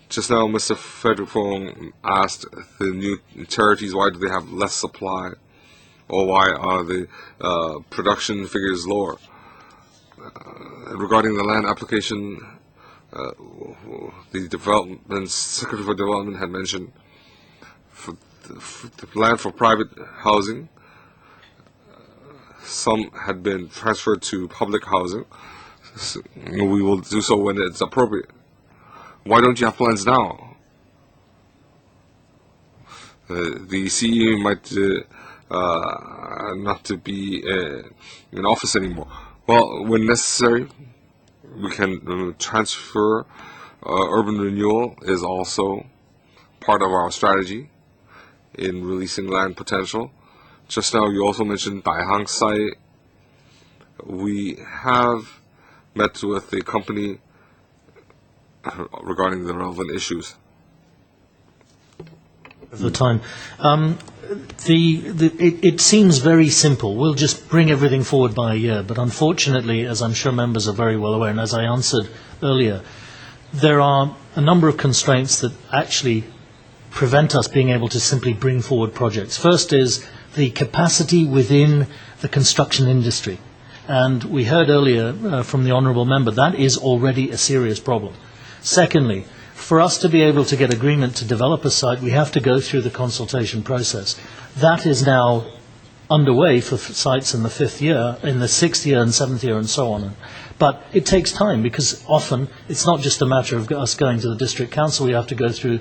[SPEAKER 3] Just now, Mr. Frederick Fong asked the new charities, why do they have less supply? Or why are the production figures lower? Regarding the land application Secretary for Development had mentioned for the land for private housing, some had been transferred to public housing. So we will do so when it's appropriate. Why don't you have plans now? The CE might not to be in office anymore. Well, when necessary, we can transfer. Urban renewal is also part of our strategy in releasing land potential. Just now, you also mentioned Daihang site. We have met with the company regarding the relevant issues.
[SPEAKER 2] Of the time. It seems very simple. We'll just bring everything forward by a year. But unfortunately, as I'm sure members are very well aware, and as I answered earlier, there are a number of constraints that actually prevent us being able to simply bring forward projects. First is the capacity within the construction industry. And we heard earlier from the Honourable Member, that is already a serious problem. Secondly, for us to be able to get agreement to develop a site, we have to go through the consultation process. That is now underway for sites in the 6th year and 7th year and so on. But it takes time because often it's not just a matter of us going to the district council. We have to go through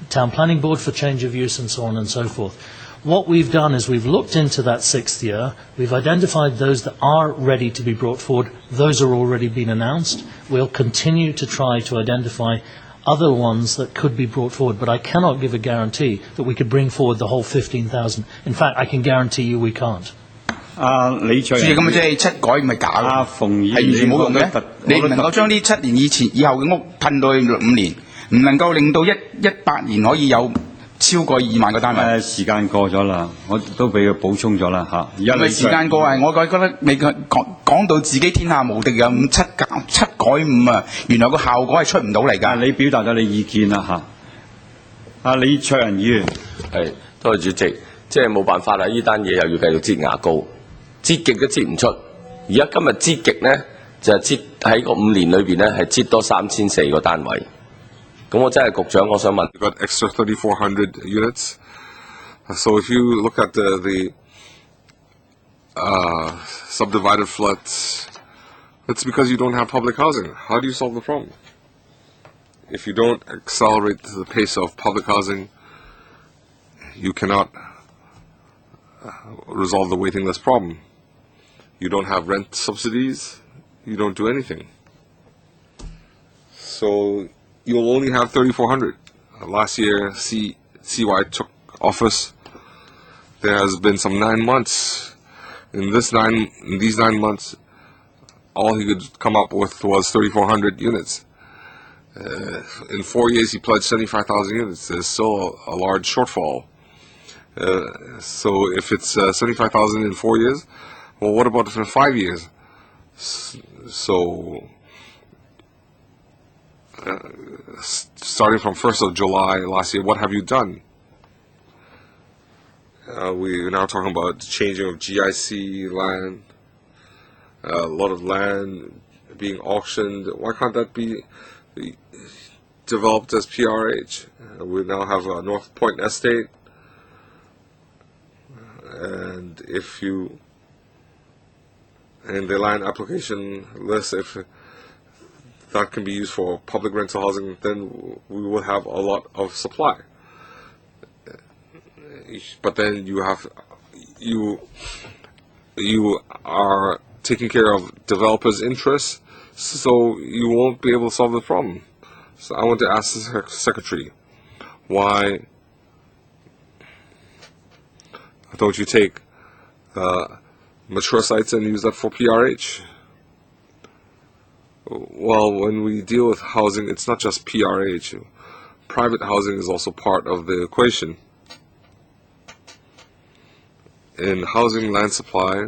[SPEAKER 2] town planning board for change of use and so on and so forth. What we've done is we've looked into that 6th year. We've identified those that are ready to be brought forward. Those are already been announced. We'll continue to try to identify other ones that could be brought forward, but I cannot give a guarantee that we could bring forward the whole 15,000. In fact, I can guarantee you we can't.
[SPEAKER 7] 李卓人，咁即係七改唔係假嘅，係完全冇用嘅。你唔能夠將呢7年以後嘅屋褪到去5年，唔能夠令到18年可以有超過2萬個單位。時間過咗啦，我都俾佢補充咗啦嚇。而家咪時間過係，我覺得你講到自己天下無敵嘅7改5啊，原來個效果係出唔到嚟㗎。你表達咗你意見啦嚇。阿李卓人議員，
[SPEAKER 9] 係多謝主席，即係冇辦法啦，呢單嘢又要繼續擠牙膏，擠極都擠唔出。而家今日擠極咧，就係擠喺個5年裏邊咧，係擠多3400個單位。咁我真係局長，我想問。
[SPEAKER 3] Got extra 3,400 units. So if you look at the subdivided flats, it's because you don't have public housing. How do you solve the problem? If you don't accelerate the pace of public housing, you cannot resolve the waiting list problem. You don't have rent subsidies. You don't do anything. So you'll only have 3,400. Last year, CY took office. There has been some 9 months. In these 9 months, all he could come up with was 3,400 units. In 4 years, he pledged 75,000 units. There's still a large shortfall. So if it's 75,000 in 4 years, well, what about in 5 years? So starting from 1st of July last year, what have you done? We're now talking about changing of GIC land, a lot of land being auctioned. Why can't that be developed as PRH? We now have a North Point Estate, and if you, in the land application list, if that can be used for public rental housing, then we will have a lot of supply. But then you are taking care of developers' interests, so you won't be able to solve the problem. So I want to ask the Secretary, why don't you take mature sites and use that for PRH? Well, when we deal with housing, it's not just PRH. Private housing is also part of the equation. In housing land supply,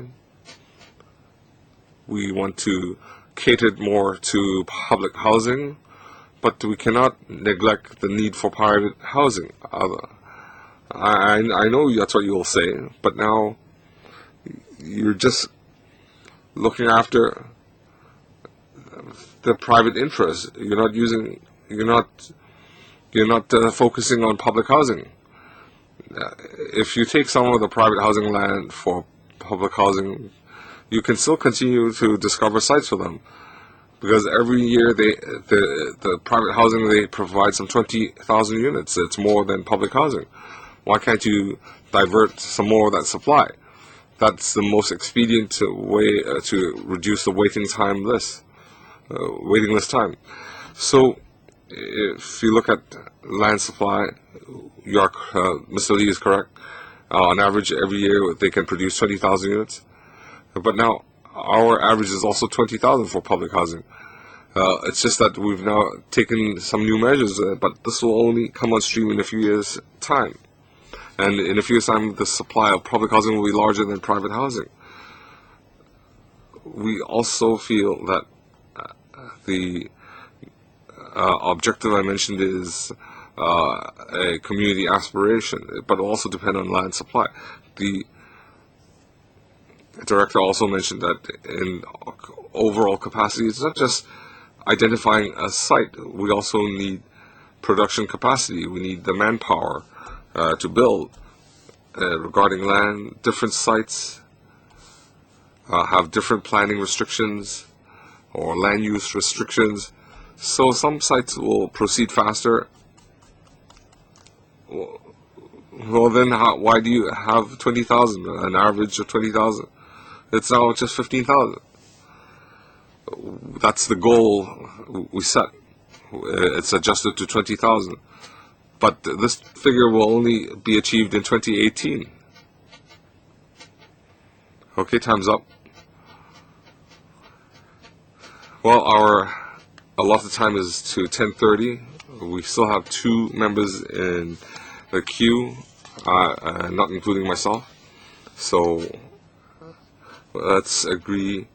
[SPEAKER 3] we want to cater more to public housing, but we cannot neglect the need for private housing. I know that's what you'll say, but now you're just looking after the private interest. You're not focusing on public housing. If you take some of the private housing land for public housing, you can still continue to discover sites for them, because every year the private housing, they provide some 20,000 units. It's more than public housing. Why can't you divert some more of that supply? That's the most expedient way to reduce the waiting list time. So if you look at land supply, Mr. Lee is correct. On average, every year they can produce 20,000 units. But now our average is also 20,000 for public housing. It's just that we've now taken some new measures, but this will only come on stream in a few years' time. And in a few years' time, the supply of public housing will be larger than private housing. We also feel that the objective I mentioned is a community aspiration, but also depend on land supply. The director also mentioned that in overall capacity, it's not just identifying a site. We also need production capacity. We need the manpower to build. Regarding land, different sites have different planning restrictions or land use restrictions. So some sites will proceed faster. Well, then why do you have 20,000, an average of 20,000? It's now just 15,000. That's the goal we set. It's adjusted to 20,000. But this figure will only be achieved in 2018. Okay, time's up. Well, our allotted time is to 10:30. We still have 2 members in the queue, not including myself. So let's agree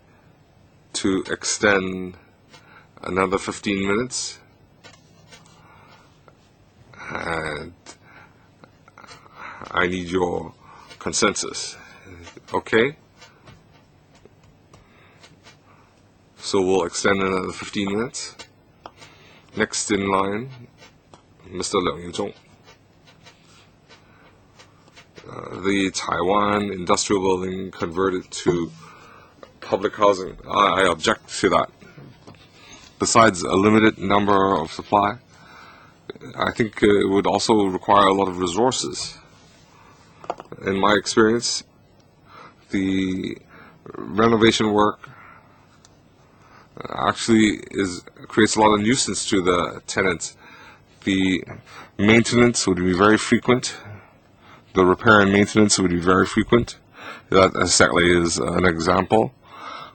[SPEAKER 3] to extend another 15 minutes. And I need your consensus. Okay? So we'll extend another 15 minutes. Next in line, Mr. Liang Yuzhong. The Taiwan industrial building converted to public housing. I object to that. Besides a limited number of supply, I think it would also require a lot of resources. In my experience, the renovation work actually creates a lot of nuisance to the tenants. The maintenance would be very frequent. The repair and maintenance would be very frequent. That exactly is an example.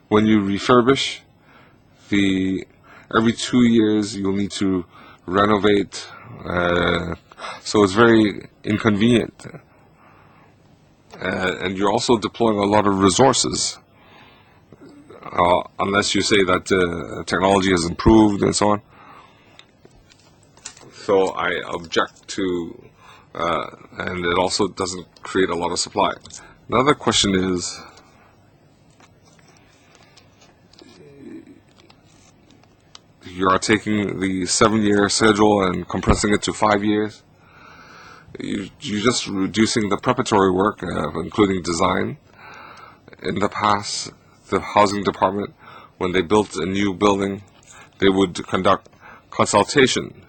[SPEAKER 3] When you refurbish, every 2 years you'll need to renovate, so it's very inconvenient. And you're also deploying a lot of resources, unless you say that technology has improved and so on. So I object to, and it also doesn't create a lot of supply. Another question is, you are taking the 7-year schedule and compressing it to 5 years. You're just reducing the preparatory work, including design. In the past, the housing department, when they built a new building, they would conduct consultation.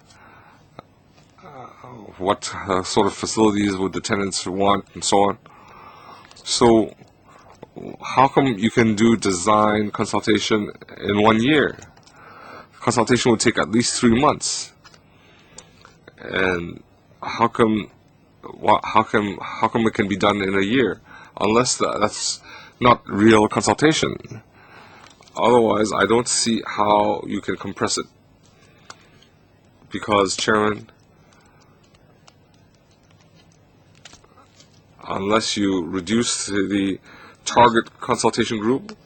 [SPEAKER 3] What sort of facilities would the tenants want, and so on. So how come you can do design consultation in 1 year? Consultation would take at least 3 months. And how come it can be done in a year? Unless that's not real consultation. Otherwise, I don't see how you can compress it. Because, Chairman, unless you reduce the target consultation group,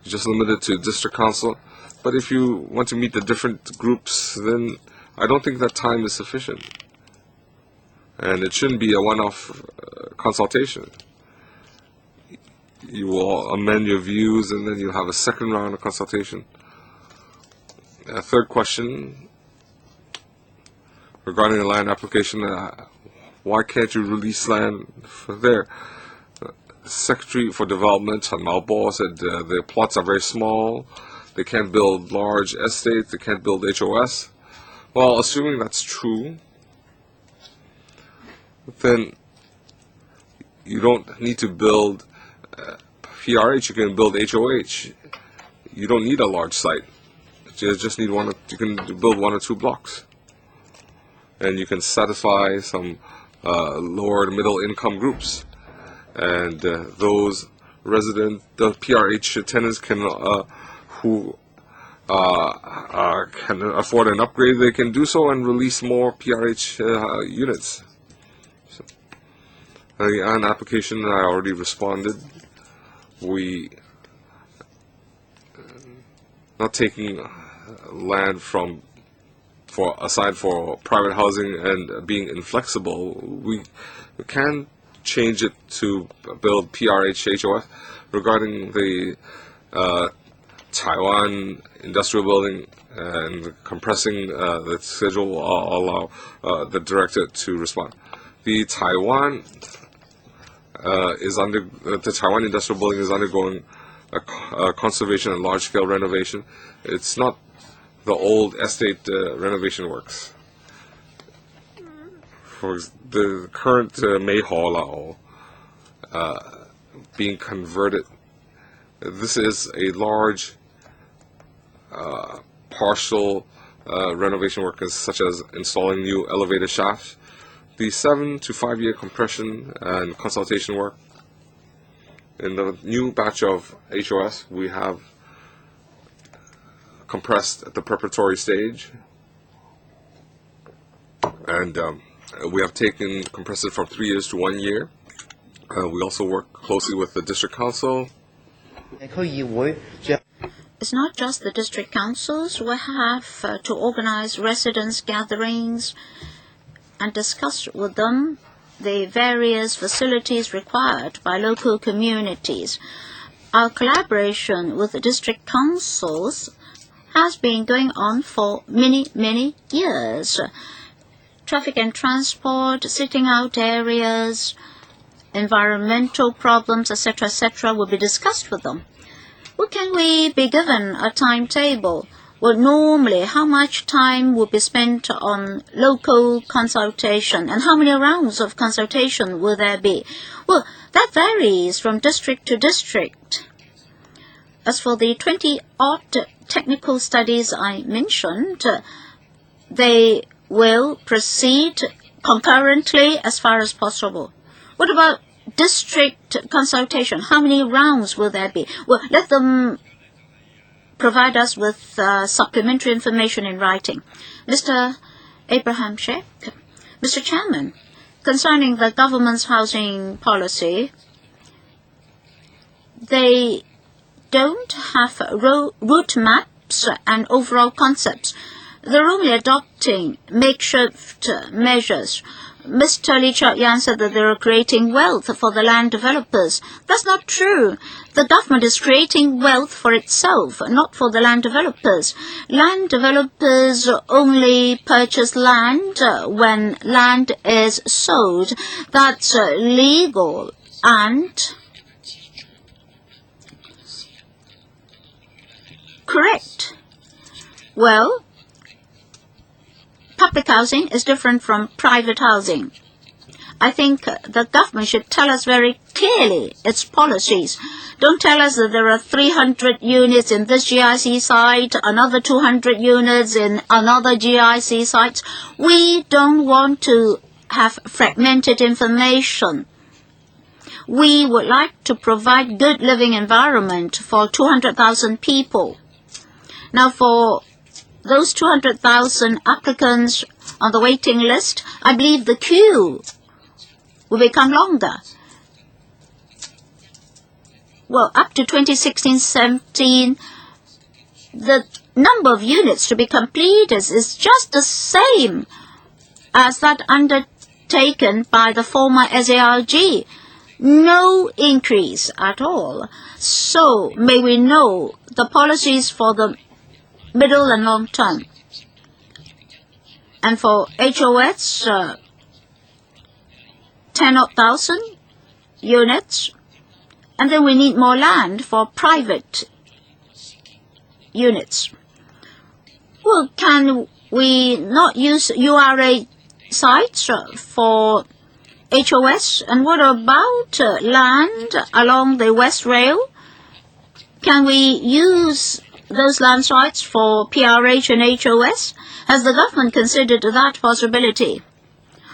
[SPEAKER 3] just limit it to district council. But if you want to meet the different groups, then I don't think that time is sufficient. And it shouldn't be a one-off consultation. You will amend your views, and then you'll have a second round of consultation. third question regarding the land application, why can't you release land for there? Secretary for Development, Malbo, said the plots are very small, they can't build large estates, they can't build HOS. Well, assuming that's true, then you don't need to build PRH, you can build HOH. You don't need a large site. You just need you can build 1 or 2 blocks. And you can satisfy some lower and middle income groups. And those the PRH tenants who can afford an upgrade, they can do so and release more PRH units. So, on application, I already responded. We not taking land aside for private housing and being inflexible, we can change it to build PRH HOF. Regarding the Taiwan industrial building and compressing the schedule, I'll allow the director to respond. The Taiwan the Taiwan industrial building is undergoing a conservation and large-scale renovation. It's not the old estate renovation works. For the current Mei Ho Lao being converted, this is a large partial renovation work, such as installing new elevator shafts. The 7 to 5 year compression and consultation work. In the new batch of HOS, we have compressed at the preparatory stage, and we have compressed it from 3 years to 1 year. We also work closely with the district council.
[SPEAKER 1] It's not just the district councils. We have to organize residence gatherings and discuss with them the various facilities required by local communities. Our collaboration with the district councils has been going on for many, many years. Traffic and transport, sitting out areas, environmental problems, etc., will be discussed with them. Well, can we be given a timetable? Well, normally, how much time will be spent on local consultation, and how many rounds of consultation will there be? Well, that varies from district to district. As for the 20-odd technical studies I mentioned, they will proceed concurrently as far as possible. What about district consultation? How many rounds will there be? Well, let them provide us with supplementary information in writing. Mr. Abraham Sheikh. Mr. Chairman, concerning the government's housing policy, they don't have route maps and overall concepts. They're only adopting makeshift measures. Mr. Lee Chok-yan said that they are creating wealth for the land developers. That's not true. The government is creating wealth for itself, not for the land developers. Land developers only purchase land when land is sold. That's legal and correct. Well, public housing is different from private housing. I think the government should tell us very clearly its policies. Don't tell us that there are 300 units in this GIC site, another 200 units in another GIC site. We don't want to have fragmented information. We would like to provide good living environment for 200,000 people. Now, for those 200,000 applicants on the waiting list, I believe the queue will become longer. Well, up to 2016-17, the number of units to be completed is just the same as that undertaken by the former SARG. No increase at all. So, may we know the policies for the middle and long term. And for HOS, 10,000 units. And then we need more land for private units. Well, can we not use URA sites for HOS? And what about land along the West Rail? Can we use those land sites for PRH and HOS? Has the government considered that possibility?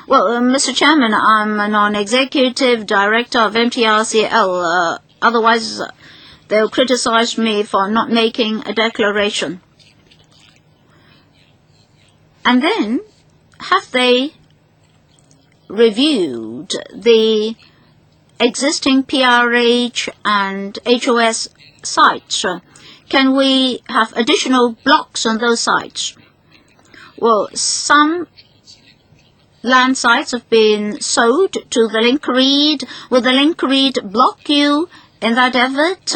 [SPEAKER 1] Well, Mr. Chairman, I'm a non-executive director of MTRCL. Otherwise, they'll criticize me for not making a declaration. And then, have they reviewed the existing PRH and HOS sites? Can we have additional blocks on those sites? Well, some land sites have been sold to the link read. Will the link read block you in that effort?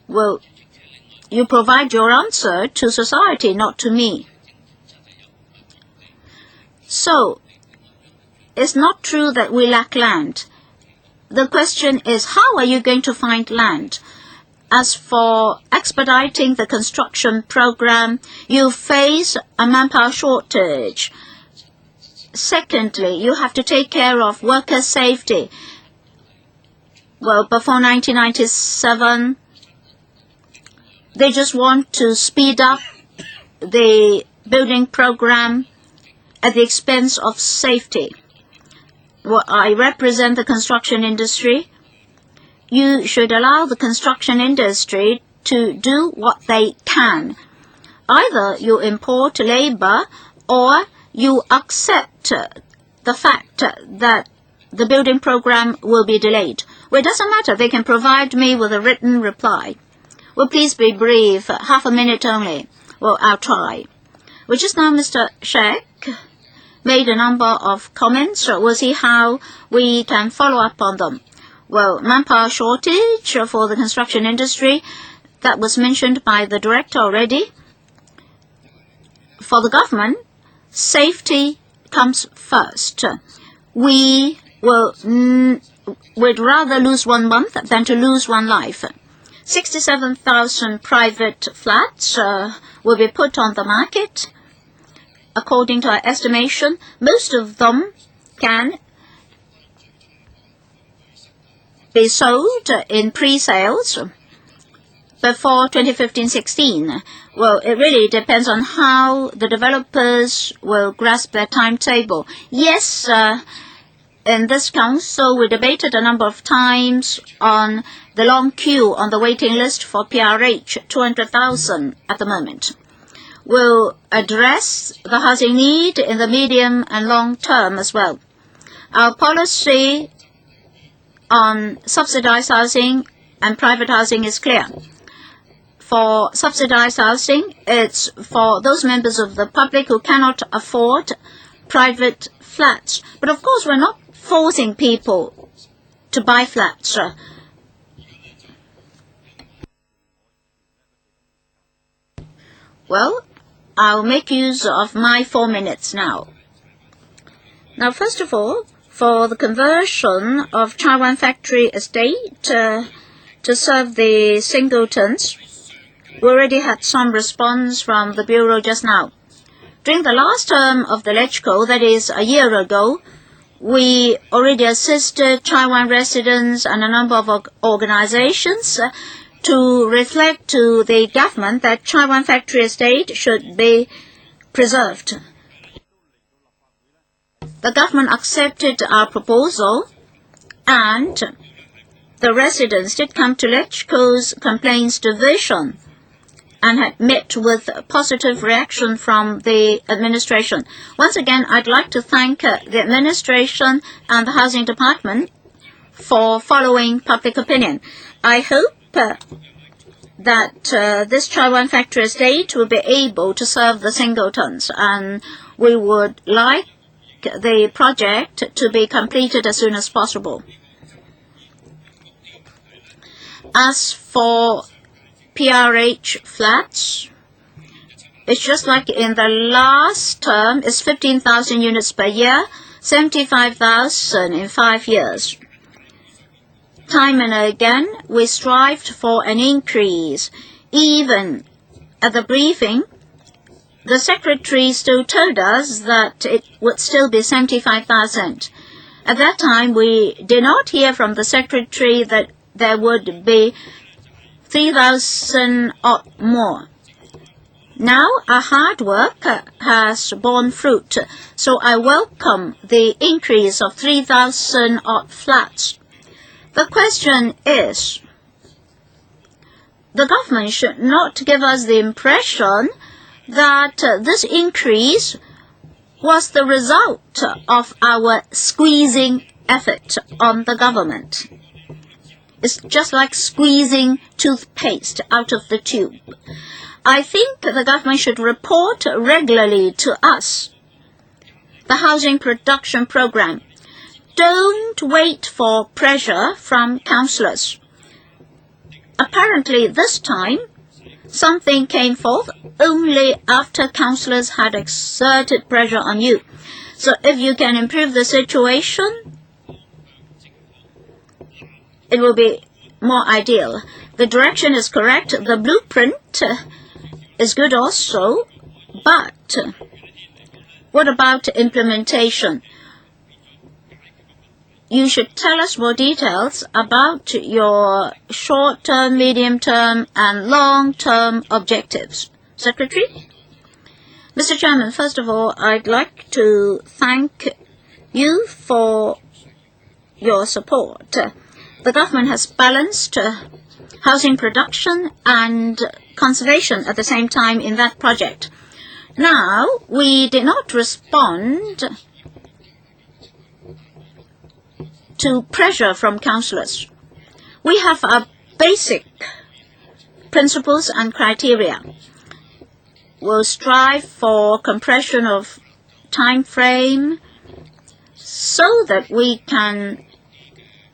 [SPEAKER 1] Well, you provide your answer to society, not to me. So, it's not true that we lack land. The question is, how are you going to find land? As for expediting the construction program, you face a manpower shortage. Secondly, you have to take care of worker safety. Well, before 1997, they just want to speed up the building program at the expense of safety. Well, I represent the construction industry. You should allow the construction industry to do what they can. Either you import labor or you accept the fact that the building program will be delayed. Well, it doesn't matter. They can provide me with a written reply. Well, please be brief. Half a minute only. Well, I'll try. Well, just now Mr. Sheikh made a number of comments. We'll see how we can follow up on them. Well, manpower shortage for the construction industry, that was mentioned by the director already. For the government, safety comes first. We would rather lose 1 month than to lose one life. 67,000 private flats will be put on the market. According to our estimation, most of them can be sold in pre-sales before 2015-16. Well, it really depends on how the developers will grasp their timetable. Yes, in this council, we debated a number of times on the long queue on the waiting list for PRH, 200,000 at the moment. We'll address the housing need in the medium and long term as well. Our policy on subsidized housing and private housing is clear. For subsidized housing, it's for those members of the public who cannot afford private flats. But of course, we're not forcing people to buy flats. Well, I'll make use of my 4 minutes now. Now, first of all, for the conversion of Chaiwan Factory Estate to serve the singletons, we already had some response from the Bureau just now. During the last term of the LegCo, that is a year ago, we already assisted Chaiwan residents and a number of organizations to reflect to the government that Chaiwan Factory Estate should be preserved. The government accepted our proposal, and the residents did come to LegCo's complaints division and had met with a positive reaction from the administration. Once again, I'd like to thank the administration and the Housing Department for following public opinion. I hope that this Chaiwan Factory Estate will be able to serve the singletons, and we would like the project to be completed as soon as possible. As for PRH flats. It's just like in the last term, it's 15,000 units per year, 75,000 in 5 years. Time and again, we strived for an increase. Even at the briefing, the Secretary still told us that it would still be 75,000. At that time, we did not hear from the Secretary that there would be 3,000 or more. Now, our hard work has borne fruit, so I welcome the increase of 3,000 odd flats. The question is, the government should not give us the impression that this increase was the result of our squeezing effort on the government. It's just like squeezing toothpaste out of the tube. I think the government should report regularly to us the housing production program. Don't wait for pressure from councillors. Apparently this time, something came forth only after councillors had exerted pressure on you. So if you can improve the situation, it will be more ideal. The direction is correct. The blueprint is good also, but what about implementation? You should tell us more details about your short-term, medium-term, and long-term objectives. Secretary? Mr. Chairman, first of all, I'd like to thank you for your support. The government has balanced housing production and conservation at the same time in that project. Now, we did not respond to pressure from councillors. We have our basic principles and criteria. We'll strive for compression of time frame so that we can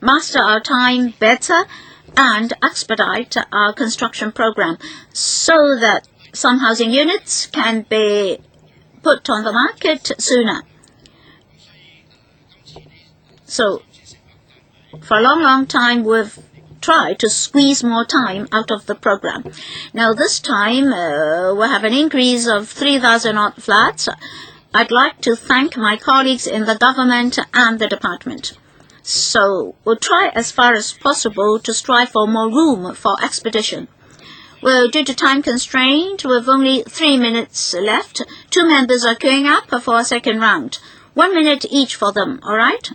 [SPEAKER 1] master our time better and expedite our construction program so that some housing units can be put on the market sooner. So, for a long time, we've tried to squeeze more time out of the program. Now, this time, we'll have an increase of 3,000 odd flats. I'd like to thank my colleagues in the government and the department. So, we'll try as far as possible to strive for more room for expedition. Well, due to time constraint, we've only 3 minutes left. 2 members are queuing up for a second round. 1 minute each for them, all right?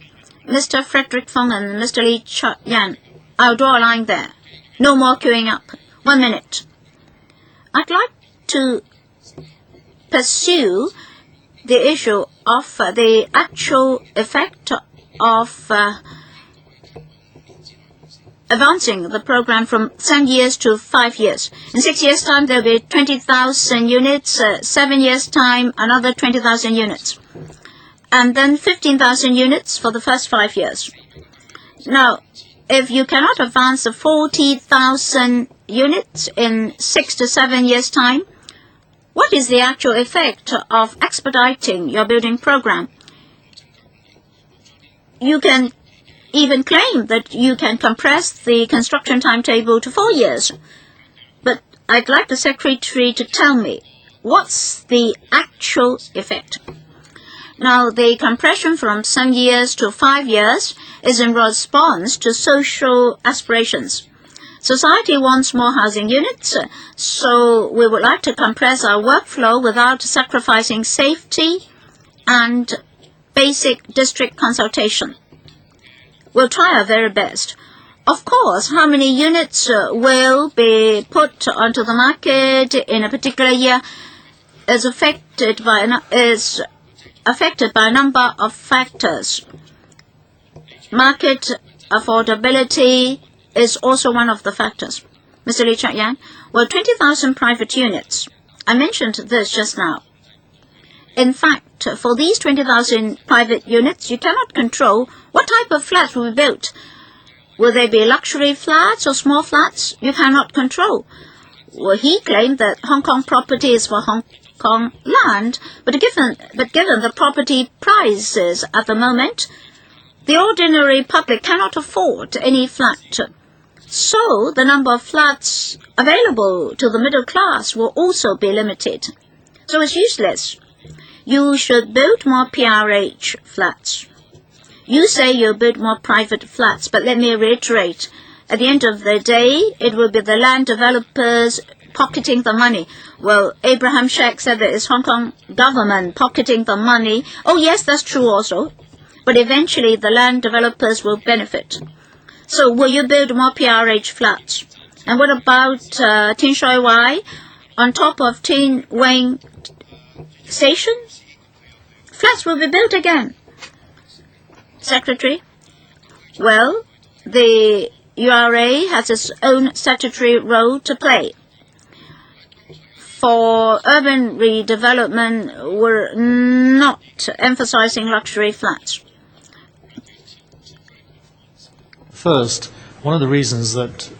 [SPEAKER 1] Mr. Frederick Fong and Mr. Lee Chok-yan, I'll draw a line there. No more queuing up. 1 minute. I'd like to pursue the issue of the actual effect of advancing the program from 7 years to 5 years. In 6 years' time, there will be 20,000 units. 7 years' time, another 20,000 units. And then 15,000 units for the first 5 years. Now, if you cannot advance the 40,000 units in 6 to 7 years' time, what is the actual effect of expediting your building program? You can even claim that you can compress the construction timetable to 4 years. But I'd like the Secretary to tell me, what's the actual effect? Now, the compression from 7 years to 5 years is in response to social aspirations. Society wants more housing units, so we would like to compress our workflow without sacrificing safety and basic district consultation. We'll try our very best. Of course, how many units will be put onto the market in a particular year is affected by a number of factors. Market affordability is also one of the factors. Mr. Lee Chok-yan, well, 20,000 private units. I mentioned this just now. In fact, for these 20,000 private units, you cannot control what type of flats will be built. Will they be luxury flats or small flats? You cannot control. Well, he claimed that Hong Kong property is for Hong Kong land, but given the property prices at the moment, the ordinary public cannot afford any flat. So the number of flats available to the middle class will also be limited. So it's useless. You should build more PRH flats. You say you'll build more private flats, but let me reiterate, at the end of the day, it will be the land developers pocketing the money. Well, Abraham Sheikh said that it's Hong Kong government pocketing the money. Oh, yes, that's true also. But eventually, the land developers will benefit. So will you build more PRH flats? And what about Tin Shui Wai on top of Tin Wing Station? Flats will be built again. Secretary? Well, the URA has its own statutory role to play. For urban redevelopment, we're not emphasizing luxury flats.
[SPEAKER 2] First, one of the reasons that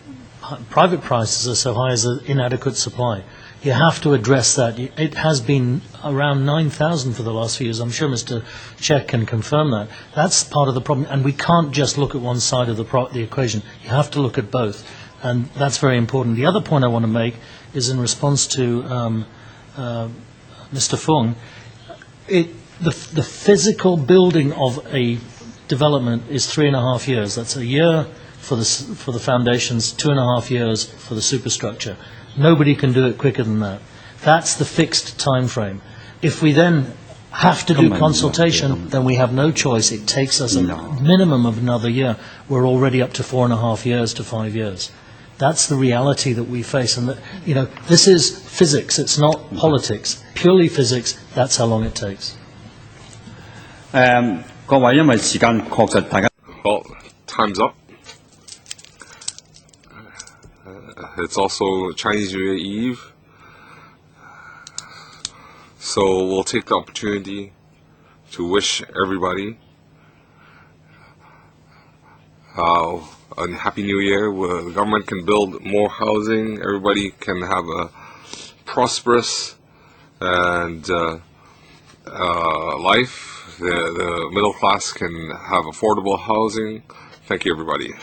[SPEAKER 2] private prices are so high is an inadequate supply. You have to address that. It has been around 9,000 for the last few years. I'm sure Mr. Check can confirm that. That's part of the problem, and we can't just look at one side of the equation. You have to look at both, and that's very important. The other point I want to make is in response to Mr. Fung. The physical building of a development is 3.5 years. That's a year for the foundations, 2.5 years for the superstructure. Nobody can do it quicker than that. That's the fixed time frame. If we then have to do consultation, then we have no choice. It takes us a minimum of another year. We're already up to 4.5 years to 5 years. That's the reality that we face. And this is physics. It's not politics. Purely physics. That's how long it takes.
[SPEAKER 3] Well, time's up. It's also Chinese New Year Eve, so we'll take the opportunity to wish everybody a Happy New Year, where the government can build more housing, everybody can have a prosperous and life, the middle class can have affordable housing. Thank you, everybody.